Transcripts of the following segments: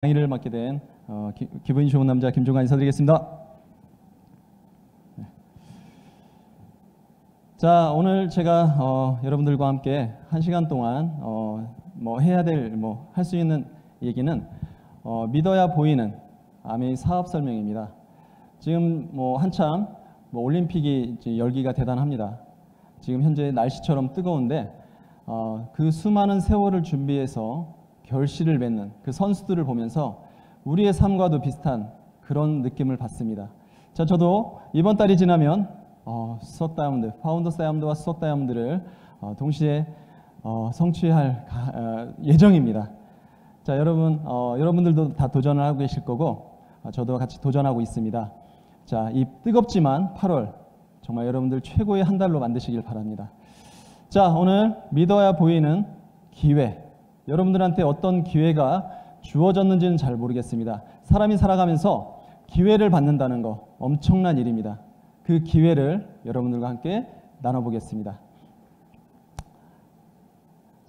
강의를 맡게 된 기분이 좋은 남자 김종관 인사드리겠습니다. 네. 자, 오늘 제가 여러분들과 함께 1시간 동안 해야 될 할 수 있는 얘기는 믿어야 보이는 아메이 사업 설명입니다. 지금 한참 올림픽이 이제 열기가 대단합니다. 지금 현재 날씨처럼 뜨거운데 그 수많은 세월을 준비해서 결실을 맺는 그 선수들을 보면서 우리의 삶과도 비슷한 그런 느낌을 받습니다. 자, 저도 이번 달이 지나면 수석 다이아몬드, 파운더스 다이아몬드와 수석 다이아몬드를 동시에 성취할 예정입니다. 자, 여러분들도 다 도전을 하고 계실 거고 저도 같이 도전하고 있습니다. 자, 이 뜨겁지만 8월 정말 여러분들 최고의 한 달로 만드시길 바랍니다. 자, 오늘 믿어야 보이는 기회. 여러분들한테 어떤 기회가 주어졌는지는 잘 모르겠습니다. 사람이 살아가면서 기회를 받는다는 거 엄청난 일입니다. 그 기회를 여러분들과 함께 나눠보겠습니다.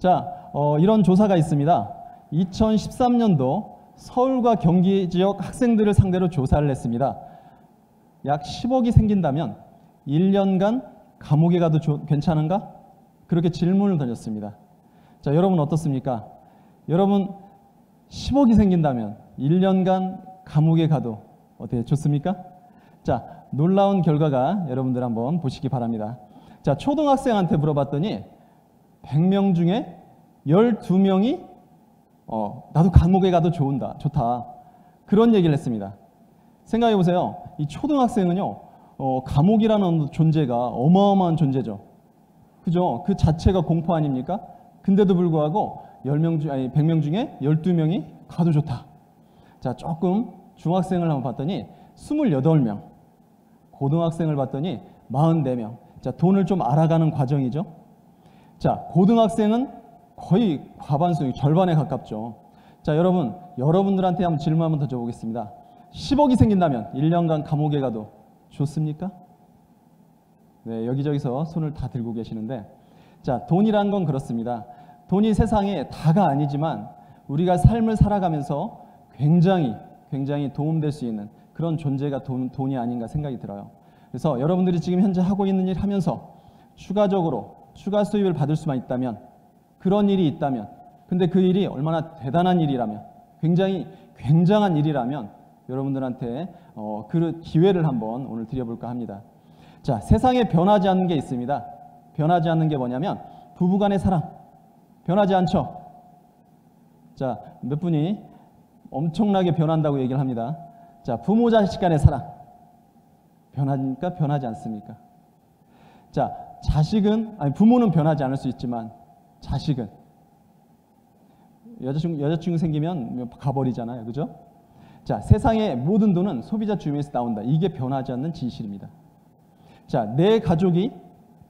자, 이런 조사가 있습니다. 2013년도 서울과 경기 지역 학생들을 상대로 조사를 했습니다. 약 10억이 생긴다면 1년간 감옥에 가도 괜찮은가? 그렇게 질문을 던졌습니다. 자, 여러분 어떻습니까? 여러분 10억이 생긴다면 1년간 감옥에 가도 어때요? 좋습니까? 자, 놀라운 결과가 여러분들 한번 보시기 바랍니다. 자, 초등학생한테 물어봤더니 100명 중에 12명이 나도 감옥에 가도 좋다. 그런 얘기를 했습니다. 생각해 보세요. 이 초등학생은요, 감옥이라는 존재가 어마어마한 존재죠. 그죠? 그 자체가 공포 아닙니까? 근데도 불구하고 100명 중에 12명이 가도 좋다. 자, 조금 중학생을 한번 봤더니 28명, 고등학생을 봤더니 44명. 자, 돈을 좀 알아가는 과정이죠. 자, 고등학생은 거의 과반수, 절반에 가깝죠. 자, 여러분들한테 한번 질문 한번 더 줘보겠습니다. 10억이 생긴다면 1년간 감옥에 가도 좋습니까? 네, 여기저기서 손을 다 들고 계시는데, 자, 돈이란 건 그렇습니다. 돈이 세상에 다가 아니지만 우리가 삶을 살아가면서 굉장히 도움될 수 있는 그런 존재가 돈이 아닌가 생각이 들어요. 그래서 여러분들이 지금 현재 하고 있는 일 하면서 추가적으로 추가 수입을 받을 수만 있다면, 그런 일이 있다면, 근데 그 일이 얼마나 대단한 일이라면, 굉장한 일이라면 여러분들한테 그 기회를 한번 오늘 드려볼까 합니다. 자, 세상에 변하지 않는 게 있습니다. 변하지 않는 게 뭐냐면 부부간의 사랑. 변하지 않죠? 자, 몇 분이 엄청나게 변한다고 얘기를 합니다. 자, 부모 자식 간의 사랑. 변하니까 변하지 않습니까? 자, 부모는 변하지 않을 수 있지만 자식은 여자친구 생기면 가버리잖아요. 그죠? 자, 세상의 모든 돈은 소비자 주머니에서 나온다. 이게 변하지 않는 진실입니다. 자, 내 가족이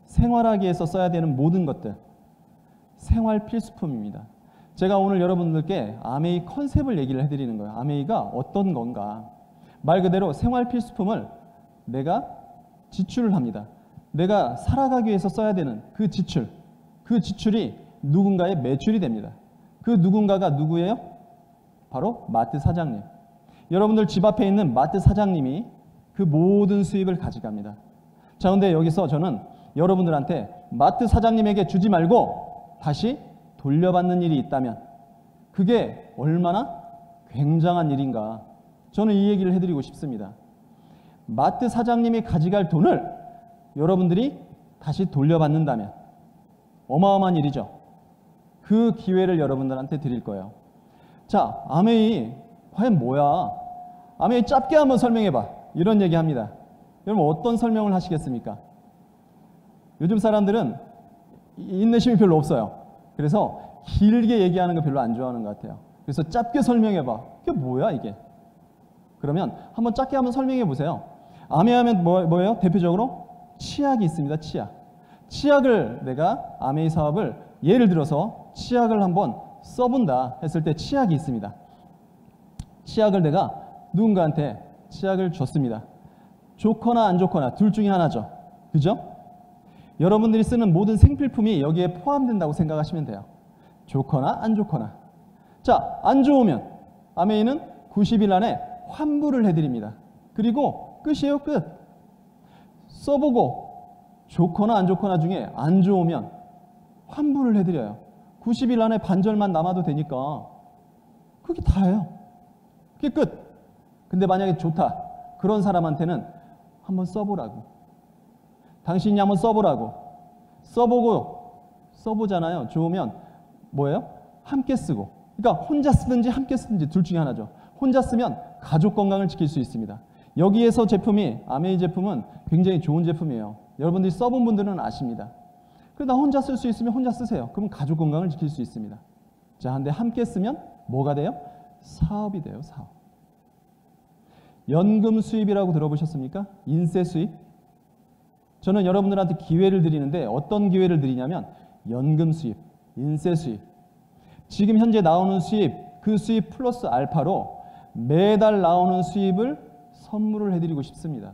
생활하기 위해서 써야 되는 모든 것들, 생활 필수품입니다. 제가 오늘 여러분들께 아메이 컨셉을 얘기를 해드리는 거예요. 아메이가 어떤 건가. 말 그대로 생활 필수품을 내가 지출을 합니다. 내가 살아가기 위해서 써야 되는 그 지출이 누군가의 매출이 됩니다. 그 누군가가 누구예요? 바로 마트 사장님. 여러분들 집 앞에 있는 마트 사장님이 그 모든 수입을 가져갑니다. 자, 근데 여기서 저는 여러분들한테 마트 사장님에게 주지 말고 다시 돌려받는 일이 있다면 그게 얼마나 굉장한 일인가. 저는 이 얘기를 해드리고 싶습니다. 마트 사장님이 가져갈 돈을 여러분들이 다시 돌려받는다면 어마어마한 일이죠. 그 기회를 여러분들한테 드릴 거예요. 자, 아메이 과연 뭐야? 아메이 짧게 한번 설명해봐. 이런 얘기 합니다. 여러분 어떤 설명을 하시겠습니까? 요즘 사람들은 인내심이 별로 없어요. 그래서 길게 얘기하는 거 별로 안 좋아하는 것 같아요. 그래서 짧게 설명해봐. 이게 뭐야 이게? 그러면 한번 짧게 한번 설명해 보세요. 아메이하면 뭐예요? 대표적으로 치약이 있습니다. 치약을 내가 아메이 사업을 예를 들어서 치약을 한번 써본다 했을 때 치약이 있습니다. 치약을 내가 누군가한테 치약을 줬습니다. 좋거나 안 좋거나 둘 중에 하나죠. 그죠? 여러분들이 쓰는 모든 생필품이 여기에 포함된다고 생각하시면 돼요. 좋거나 안 좋거나. 자, 안 좋으면 아메이는 90일 안에 환불을 해드립니다. 그리고 끝이에요, 끝. 써보고 좋거나 안 좋거나 중에 안 좋으면 환불을 해드려요. 90일 안에 반절만 남아도 되니까 그게 다예요. 그게 끝. 근데 만약에 좋다. 그런 사람한테는 한번 써보라고. 당신이 한번 써보라고. 써보잖아요. 좋으면 뭐예요? 함께 쓰고. 그러니까 혼자 쓰든지 함께 쓰든지 둘 중에 하나죠. 혼자 쓰면 가족 건강을 지킬 수 있습니다. 여기에서 제품이, 아메이 제품은 굉장히 좋은 제품이에요. 여러분들이 써본 분들은 아십니다. 그러다 혼자 쓸 수 있으면 혼자 쓰세요. 그럼 가족 건강을 지킬 수 있습니다. 자, 근데 함께 쓰면 뭐가 돼요? 사업이 돼요, 사업. 연금 수입이라고 들어보셨습니까? 인세 수입. 저는 여러분들한테 기회를 드리는데 어떤 기회를 드리냐면 연금 수입, 인세 수입. 지금 현재 나오는 수입, 그 수입 플러스 알파로 매달 나오는 수입을 선물을 해드리고 싶습니다.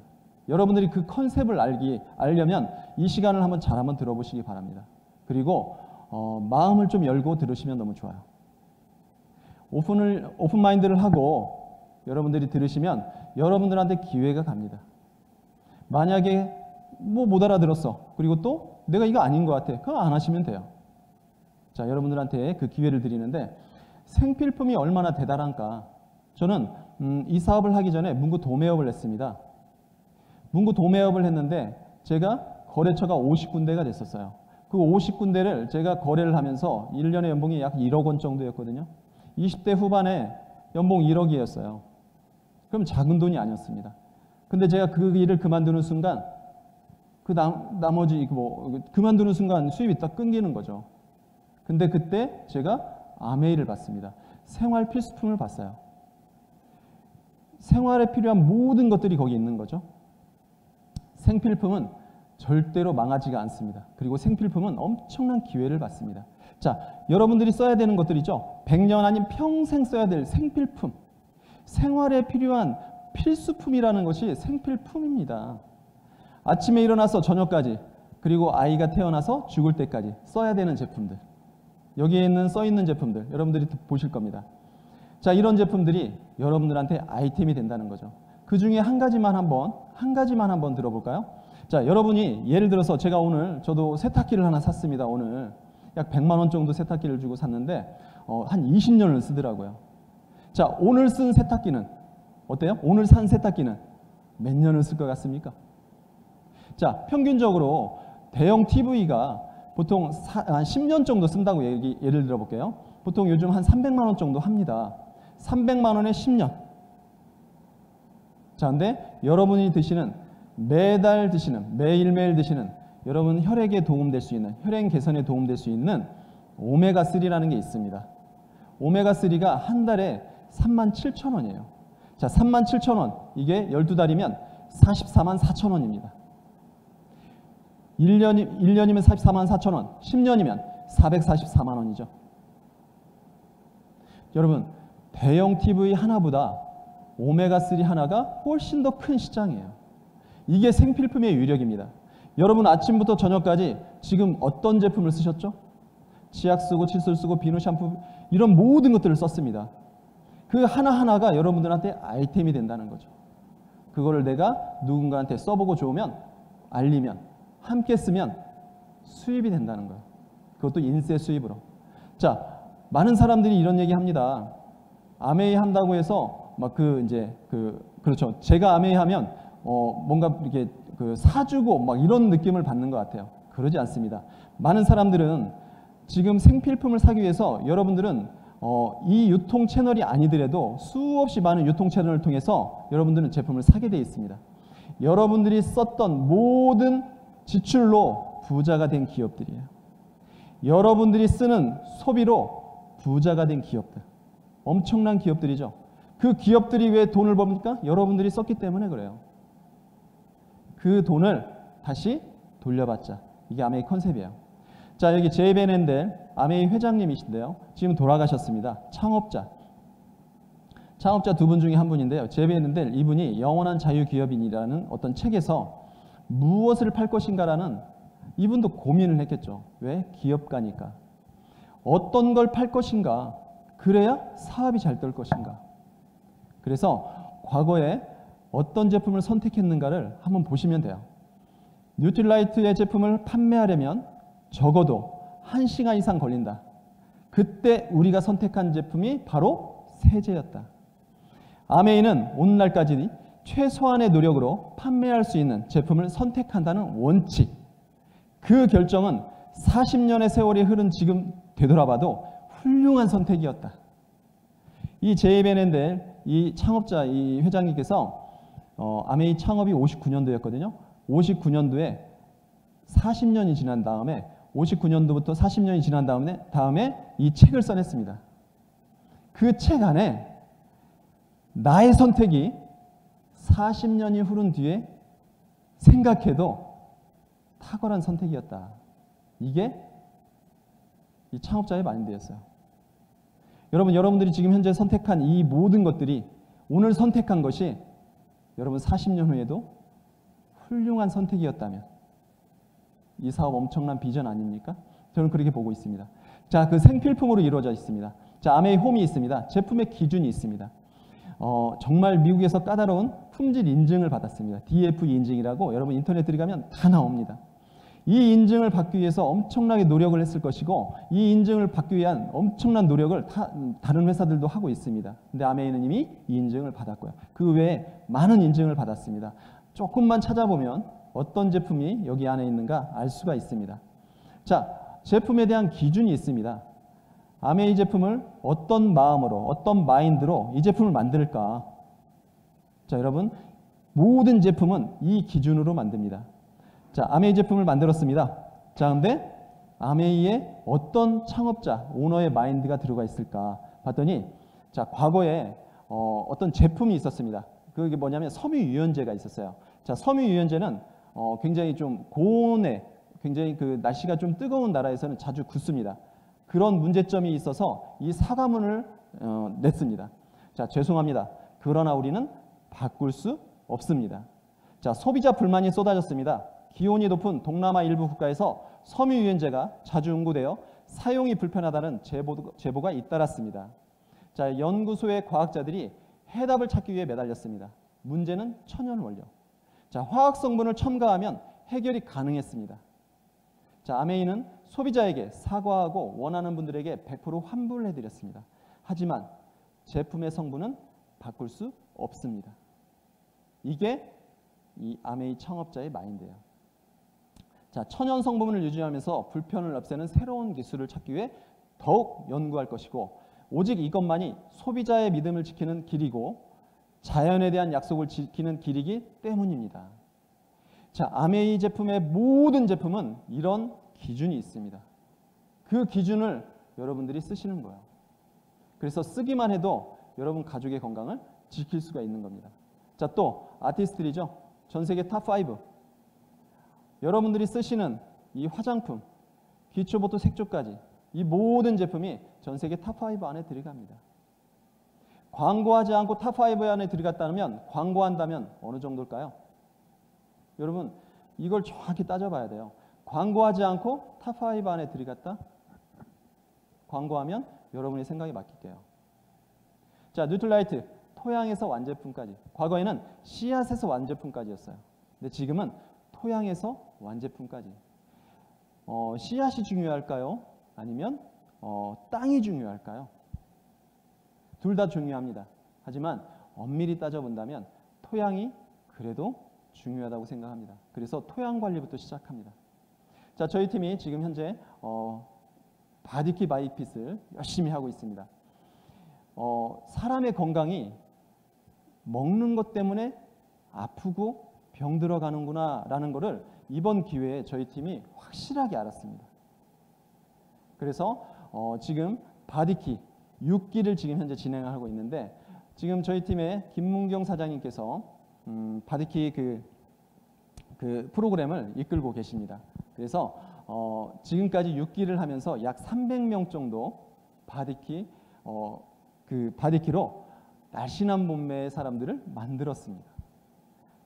여러분들이 그 컨셉을 알려면 이 시간을 한번 들어보시기 바랍니다. 그리고 마음을 좀 열고 들으시면 너무 좋아요. 오픈 마인드를 하고 여러분들이 들으시면 여러분들한테 기회가 갑니다. 만약에 못 알아들었어. 그리고 또 내가 이거 아닌 것 같아. 그거 안 하시면 돼요. 자, 여러분들한테 그 기회를 드리는데 생필품이 얼마나 대단한가. 저는 이 사업을 하기 전에 문구 도매업을 했습니다. 문구 도매업을 했는데 제가 거래처가 50군데가 됐었어요. 그 50군데를 제가 거래를 하면서 1년에 연봉이 약 1억 원 정도였거든요. 20대 후반에 연봉 1억이었어요. 그럼 작은 돈이 아니었습니다. 근데 제가 그 일을 그만두는 순간 나머지 그만두는 순간 수입이 딱 끊기는 거죠. 근데 그때 제가 아메이를 봤습니다. 생활 필수품을 봤어요. 생활에 필요한 모든 것들이 거기 있는 거죠. 생필품은 절대로 망하지가 않습니다. 그리고 생필품은 엄청난 기회를 받습니다. 자, 여러분들이 써야 되는 것들이죠. 100년 아닌 평생 써야 될 생필품. 생활에 필요한 필수품이라는 것이 생필품입니다. 아침에 일어나서 저녁까지, 그리고 아이가 태어나서 죽을 때까지 써야 되는 제품들. 여기에 써 있는 제품들 여러분들이 보실 겁니다. 자, 이런 제품들이 여러분들한테 아이템이 된다는 거죠. 그 중에 한 가지만 한번 들어볼까요? 자, 여러분이 예를 들어서 제가 오늘 저도 세탁기를 하나 샀습니다. 오늘 약 100만 원 정도 세탁기를 주고 샀는데 한 20년을 쓰더라고요. 자, 오늘 쓴 세탁기는 어때요? 오늘 산 세탁기는 몇 년을 쓸 것 같습니까? 자, 평균적으로 대형 TV가 보통 한 10년 정도 쓴다고 예를 들어볼게요. 보통 요즘 한 300만 원 정도 합니다. 300만 원에 10년. 자, 근데 여러분이 드시는, 매달 드시는, 매일매일 드시는, 여러분 혈액에 도움될 수 있는, 혈액 개선에 도움될 수 있는 오메가3라는 게 있습니다. 오메가3가 한 달에 37,000원이에요. 자, 37,000원. 이게 12달이면 44만 4천원입니다. 1년이면 44만 4천원, 10년이면 444만 원이죠. 여러분, 대형 TV 하나보다 오메가3 하나가 훨씬 더 큰 시장이에요. 이게 생필품의 위력입니다. 여러분 아침부터 저녁까지 지금 어떤 제품을 쓰셨죠? 치약 쓰고 칫솔 쓰고 비누 샴푸 이런 모든 것들을 썼습니다. 그 하나하나가 여러분들한테 아이템이 된다는 거죠. 그거를 내가 누군가한테 써보고 좋으면 알리면 함께 쓰면 수입이 된다는 거예요. 그것도 인세 수입으로. 자, 많은 사람들이 이런 얘기 합니다. 아메이 한다고 해서 그렇죠. 제가 아메이 하면 뭔가 이렇게 사주고 막 이런 느낌을 받는 것 같아요. 그러지 않습니다. 많은 사람들은 지금 생필품을 사기 위해서 여러분들은 이 유통 채널이 아니더라도 수없이 많은 유통 채널을 통해서 여러분들은 제품을 사게 되어 있습니다. 여러분들이 썼던 모든 지출로 부자가 된 기업들이에요. 여러분들이 쓰는 소비로 부자가 된 기업들. 엄청난 기업들이죠. 그 기업들이 왜 돈을 법니까? 여러분들이 썼기 때문에 그래요. 그 돈을 다시 돌려받자. 이게 아메이 컨셉이에요. 자, 여기 제이벤 앤델 아메이 회장님이신데요. 지금 돌아가셨습니다. 창업자 두 분 중에 한 분인데요. 제이벤 앤델 이분이 영원한 자유기업인이라는 어떤 책에서 무엇을 팔 것인가라는 이분도 고민을 했겠죠. 왜? 기업가니까. 어떤 걸 팔 것인가? 그래야 사업이 잘 될 것인가? 그래서 과거에 어떤 제품을 선택했는가를 한번 보시면 돼요. 뉴트릴라이트의 제품을 판매하려면 적어도 1시간 이상 걸린다. 그때 우리가 선택한 제품이 바로 세제였다. 아메이는 오늘날까지 최소한의 노력으로 판매할 수 있는 제품을 선택한다는 원칙, 그 결정은 40년의 세월이 흐른 지금 되돌아봐도 훌륭한 선택이었다. 이 제이 베넨델 이 창업자, 이 회장님께서 아메이 창업이 59년도였거든요. 59년도에 40년이 지난 다음에 59년도부터 40년이 지난 다음에 이 책을 써냈습니다. 그 책 안에 나의 선택이 40년이 흐른 뒤에 생각해도 탁월한 선택이었다. 이게 이 창업자의 마인드였어요. 여러분들이 지금 현재 선택한 이 모든 것들이, 오늘 선택한 것이 여러분 40년 후에도 훌륭한 선택이었다면 이 사업 엄청난 비전 아닙니까? 저는 그렇게 보고 있습니다. 자, 그 생필품으로 이루어져 있습니다. 자, 아메이 홈이 있습니다. 제품의 기준이 있습니다. 정말 미국에서 까다로운 품질 인증을 받았습니다. DFE 인증이라고 여러분 인터넷 들어가면 다 나옵니다. 이 인증을 받기 위해서 엄청나게 노력을 했을 것이고, 이 인증을 받기 위한 엄청난 노력을 다른 회사들도 하고 있습니다. 근데 아메이는 이미 이 인증을 받았고요. 그 외에 많은 인증을 받았습니다. 조금만 찾아보면 어떤 제품이 여기 안에 있는가 알 수가 있습니다. 자, 제품에 대한 기준이 있습니다. 아메이 제품을 어떤 마음으로, 어떤 마인드로 이 제품을 만들까? 자, 여러분, 모든 제품은 이 기준으로 만듭니다. 자, 아메이 제품을 만들었습니다. 자, 근데 아메이에 어떤 창업자, 오너의 마인드가 들어가 있을까 봤더니, 자, 과거에 어떤 제품이 있었습니다. 그게 뭐냐면 섬유유연제가 있었어요. 자, 섬유유연제는 굉장히 좀 고온에, 굉장히 그 날씨가 좀 뜨거운 나라에서는 자주 굳습니다. 그런 문제점이 있어서 이 사과문을 냈습니다. 자, 죄송합니다. 그러나 우리는 바꿀 수 없습니다. 자, 소비자 불만이 쏟아졌습니다. 기온이 높은 동남아 일부 국가에서 섬유유연제가 자주 응고되어 사용이 불편하다는 제보가 잇따랐습니다. 자, 연구소의 과학자들이 해답을 찾기 위해 매달렸습니다. 문제는 천연 원료. 자, 화학 성분을 첨가하면 해결이 가능했습니다. 자, 아메이는 소비자에게 사과하고 원하는 분들에게 100% 환불을 해드렸습니다. 하지만 제품의 성분은 바꿀 수 없습니다. 이게 이 아메이 창업자의 마인드예요. 자, 천연 성분을 유지하면서 불편을 없애는 새로운 기술을 찾기 위해 더욱 연구할 것이고, 오직 이것만이 소비자의 믿음을 지키는 길이고 자연에 대한 약속을 지키는 길이기 때문입니다. 자, 아메이 제품의 모든 제품은 이런 기준이 있습니다. 그 기준을 여러분들이 쓰시는 거예요. 그래서 쓰기만 해도 여러분 가족의 건강을 지킬 수가 있는 겁니다. 자, 또 아티스트들이죠. 전 세계 탑5. 여러분들이 쓰시는 이 화장품, 기초부터 색조까지 이 모든 제품이 전 세계 탑5 안에 들어갑니다. 광고하지 않고 탑5 안에 들어갔다면, 광고한다면 어느 정도일까요? 여러분, 이걸 정확히 따져봐야 돼요. 광고하지 않고 탑5 안에 들어갔다? 광고하면 여러분의 생각에 맡길게요. 자, 뉴트릴라이트, 토양에서 완제품까지. 과거에는 씨앗에서 완제품까지였어요. 근데 지금은 토양에서 완제품까지. 씨앗이 중요할까요? 아니면 땅이 중요할까요? 둘 다 중요합니다. 하지만 엄밀히 따져본다면 토양이 그래도 중요하다고 생각합니다. 그래서 토양 관리부터 시작합니다. 자, 저희 팀이 지금 현재 바디키 바이핏을 열심히 하고 있습니다. 사람의 건강이 먹는 것 때문에 아프고 병들어가는구나 라는 것을 이번 기회에 저희 팀이 확실하게 알았습니다. 그래서 지금 바디키 6기를 지금 현재 진행하고 있는데, 지금 저희 팀의 김문경 사장님께서 바디키 그 프로그램을 이끌고 계십니다. 그래서 지금까지 6기를 하면서 약 300명 정도 바디키 그 바디키로 날씬한 몸매의 사람들을 만들었습니다.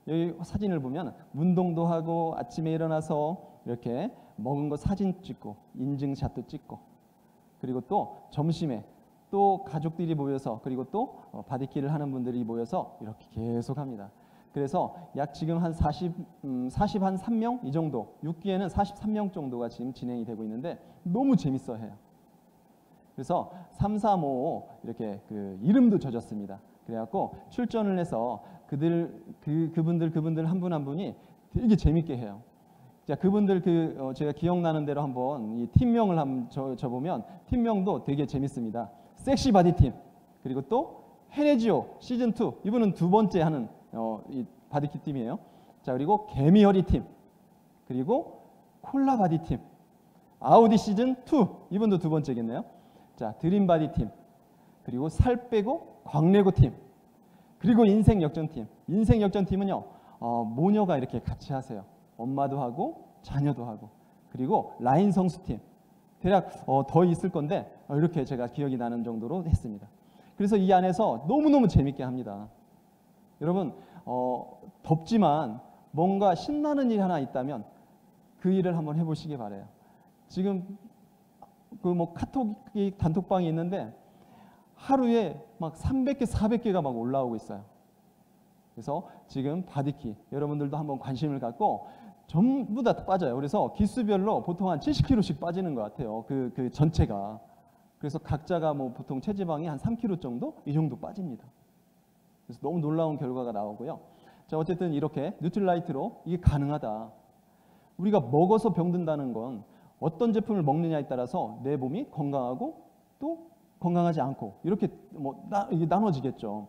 여기 사진을 보면 운동도 하고 아침에 일어나서 이렇게 먹은 거 사진 찍고 인증샷도 찍고, 그리고 또 점심에 또 가족들이 모여서 그리고 또 바디키를 하는 분들이 모여서 이렇게 계속 합니다. 그래서 약 지금 한 43명 이 정도, 6기에는 43명 정도가 지금 진행이 되고 있는데 너무 재밌어 해요. 그래서 335 이렇게 그 이름도 져졌습니다. 그래갖고 출전을 해서 그분들 한 분 한 분이 되게 재밌게 해요. 자, 그분들 제가 기억나는 대로 한번 이 팀명을 한번 줘보면 팀명도 되게 재밌습니다. 섹시 바디 팀, 그리고 또 헤네지오 시즌 2, 이분은 두 번째 하는 이 바디키 팀이에요. 자, 그리고 개미허리 팀, 그리고 콜라 바디 팀, 아우디 시즌 2, 이분도 두 번째겠네요. 자, 드림 바디 팀, 그리고 살 빼고 광래고 팀, 그리고 인생 역전 팀. 인생 역전 팀은요, 모녀가 이렇게 같이 하세요. 엄마도 하고 자녀도 하고, 그리고 라인 성수 팀. 대략 더 있을 건데 이렇게 제가 기억이 나는 정도로 했습니다. 그래서 이 안에서 너무너무 재밌게 합니다. 여러분, 덥지만 뭔가 신나는 일 하나 있다면 그 일을 한번 해보시기 바래요. 지금 그 뭐 카톡이 단톡방이 있는데 하루에 막 300개, 400개가 막 올라오고 있어요. 그래서 지금 바디키 여러분들도 한번 관심을 갖고 전부 다 빠져요. 그래서 기수별로 보통 한 70kg씩 빠지는 것 같아요. 그 전체가. 그래서 각자가 뭐 보통 체지방이 한 3kg 정도? 이 정도 빠집니다. 그래서 너무 놀라운 결과가 나오고요. 자, 어쨌든 이렇게 뉴트릴라이트로 이게 가능하다. 우리가 먹어서 병든다는 건 어떤 제품을 먹느냐에 따라서 내 몸이 건강하고 또 건강하지 않고 이렇게 뭐 이게 나눠지겠죠.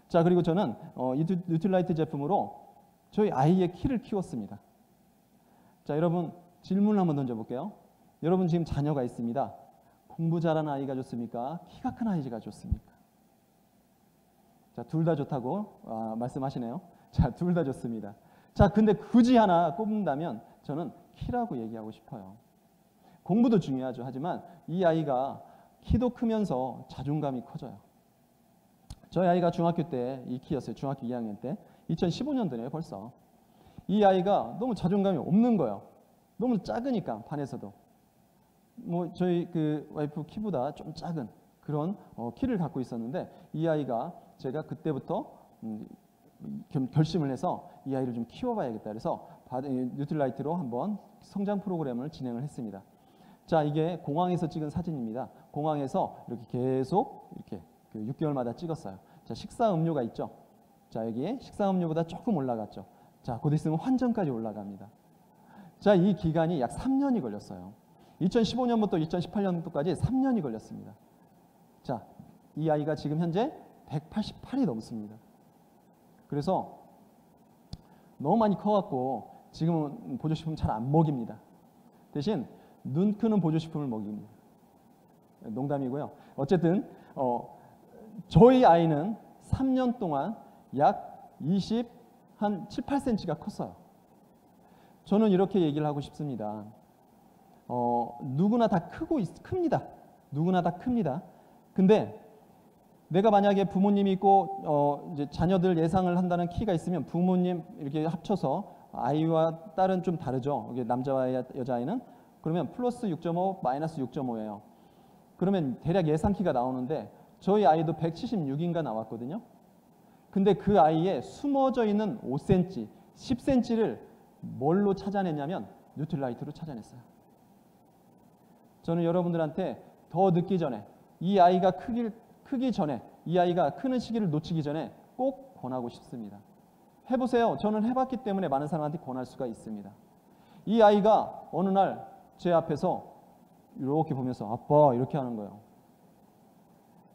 자, 그리고 저는 이 뉴트릴라이트 제품으로 저희 아이의 키를 키웠습니다. 자, 여러분 질문을 한번 던져볼게요. 여러분 지금 자녀가 있습니다. 공부 잘하는 아이가 좋습니까? 키가 큰 아이가 좋습니까? 자, 둘 다 좋다고 말씀하시네요. 자, 둘 다 좋습니다. 자, 근데 굳이 하나 꼽는다면 저는 키라고 얘기하고 싶어요. 공부도 중요하죠. 하지만 이 아이가 키도 크면서 자존감이 커져요. 저희 아이가 중학교 때 이 키였어요. 중학교 2학년 때. 2015년도네요, 벌써. 이 아이가 너무 자존감이 없는 거예요. 너무 작으니까 반에서도. 뭐 저희 그 와이프 키보다 좀 작은 그런 키를 갖고 있었는데 이 아이가 제가 그때부터 결심을 해서 이 아이를 좀 키워봐야겠다. 그래서 뉴트릴라이트로 한번 성장 프로그램을 진행을 했습니다. 자, 이게 공항에서 찍은 사진입니다. 공항에서 이렇게 계속 이렇게 6개월마다 찍었어요. 자, 식사 음료가 있죠. 자, 여기에 식사 음료보다 조금 올라갔죠. 자, 곧 있으면 환전까지 올라갑니다. 자, 이 기간이 약 3년이 걸렸어요. 2015년부터 2018년도까지 3년이 걸렸습니다. 자, 이 아이가 지금 현재 188이 넘습니다. 그래서 너무 많이 커갖고 지금은 보조식품 잘 안 먹입니다. 대신 눈 크는 보조식품을 먹입니다. 농담이고요. 어쨌든 저희 아이는 3년 동안 약 7, 8cm가 컸어요. 저는 이렇게 얘기를 하고 싶습니다. 누구나 다 큽니다. 누구나 다 큽니다. 근데 내가 만약에 부모님이 있고 이제 자녀들 예상을 한다는 키가 있으면 부모님 이렇게 합쳐서 아이와 딸은 좀 다르죠. 이게 남자와 여자아이는 그러면 플러스 6.5, 마이너스 6.5예요. 그러면 대략 예상 키가 나오는데 저희 아이도 176인가 나왔거든요. 근데 그 아이의 숨어져 있는 5cm, 10cm를 뭘로 찾아냈냐면 뉴트릴라이트로 찾아냈어요. 저는 여러분들한테 더 늦기 전에 이 아이가 크기 전에 이 아이가 크는 시기를 놓치기 전에 꼭 권하고 싶습니다. 해보세요. 저는 해봤기 때문에 많은 사람한테 권할 수가 있습니다. 이 아이가 어느 날 제 앞에서 이렇게 보면서 아빠 이렇게 하는 거예요.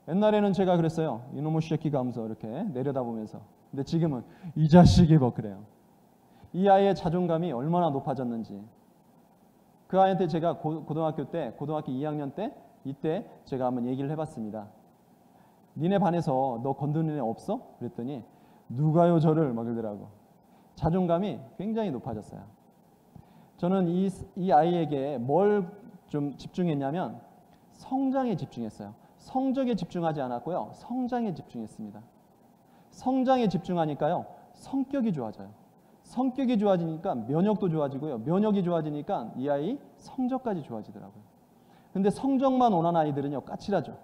옛날에는 제가 그랬어요. 이놈의 새끼가 하면서 이렇게 내려다보면서. 근데 지금은 이 자식이 뭐 그래요. 이 아이의 자존감이 얼마나 높아졌는지. 그 아이한테 제가 고등학교 2학년 때 이때 제가 한번 얘기를 해봤습니다. 니네 반에서 너 건드는 애 없어? 그랬더니 누가요 저를 막 이러더라고. 자존감이 굉장히 높아졌어요. 저는 이 아이에게 뭘 좀 집중했냐면 성장에 집중했어요. 성적에 집중하지 않았고요. 성장에 집중했습니다. 성장에 집중하니까요. 성격이 좋아져요. 성격이 좋아지니까 면역도 좋아지고요. 면역이 좋아지니까 이 아이 성적까지 좋아지더라고요. 근데 성적만 원하는 아이들은요. 까칠하죠.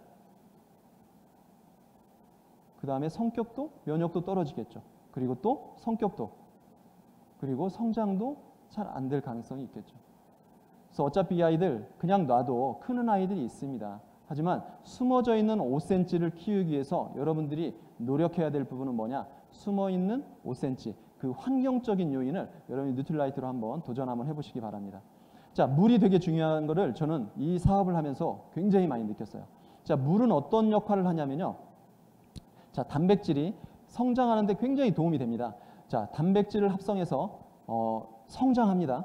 그 다음에 성격도, 면역도 떨어지겠죠. 그리고 또 성격도, 그리고 성장도 잘 안 될 가능성이 있겠죠. 그래서 어차피 이 아이들 그냥 놔도 크는 아이들이 있습니다. 하지만 숨어져 있는 5cm를 키우기 위해서 여러분들이 노력해야 될 부분은 뭐냐? 숨어 있는 5cm, 그 환경적인 요인을 여러분이 뉴트리라이트로 한번 도전 한번 해보시기 바랍니다. 자, 물이 되게 중요한 거를 저는 이 사업을 하면서 굉장히 많이 느꼈어요. 자, 물은 어떤 역할을 하냐면요. 자, 단백질이 성장하는 데 굉장히 도움이 됩니다. 자, 단백질을 합성해서 성장합니다.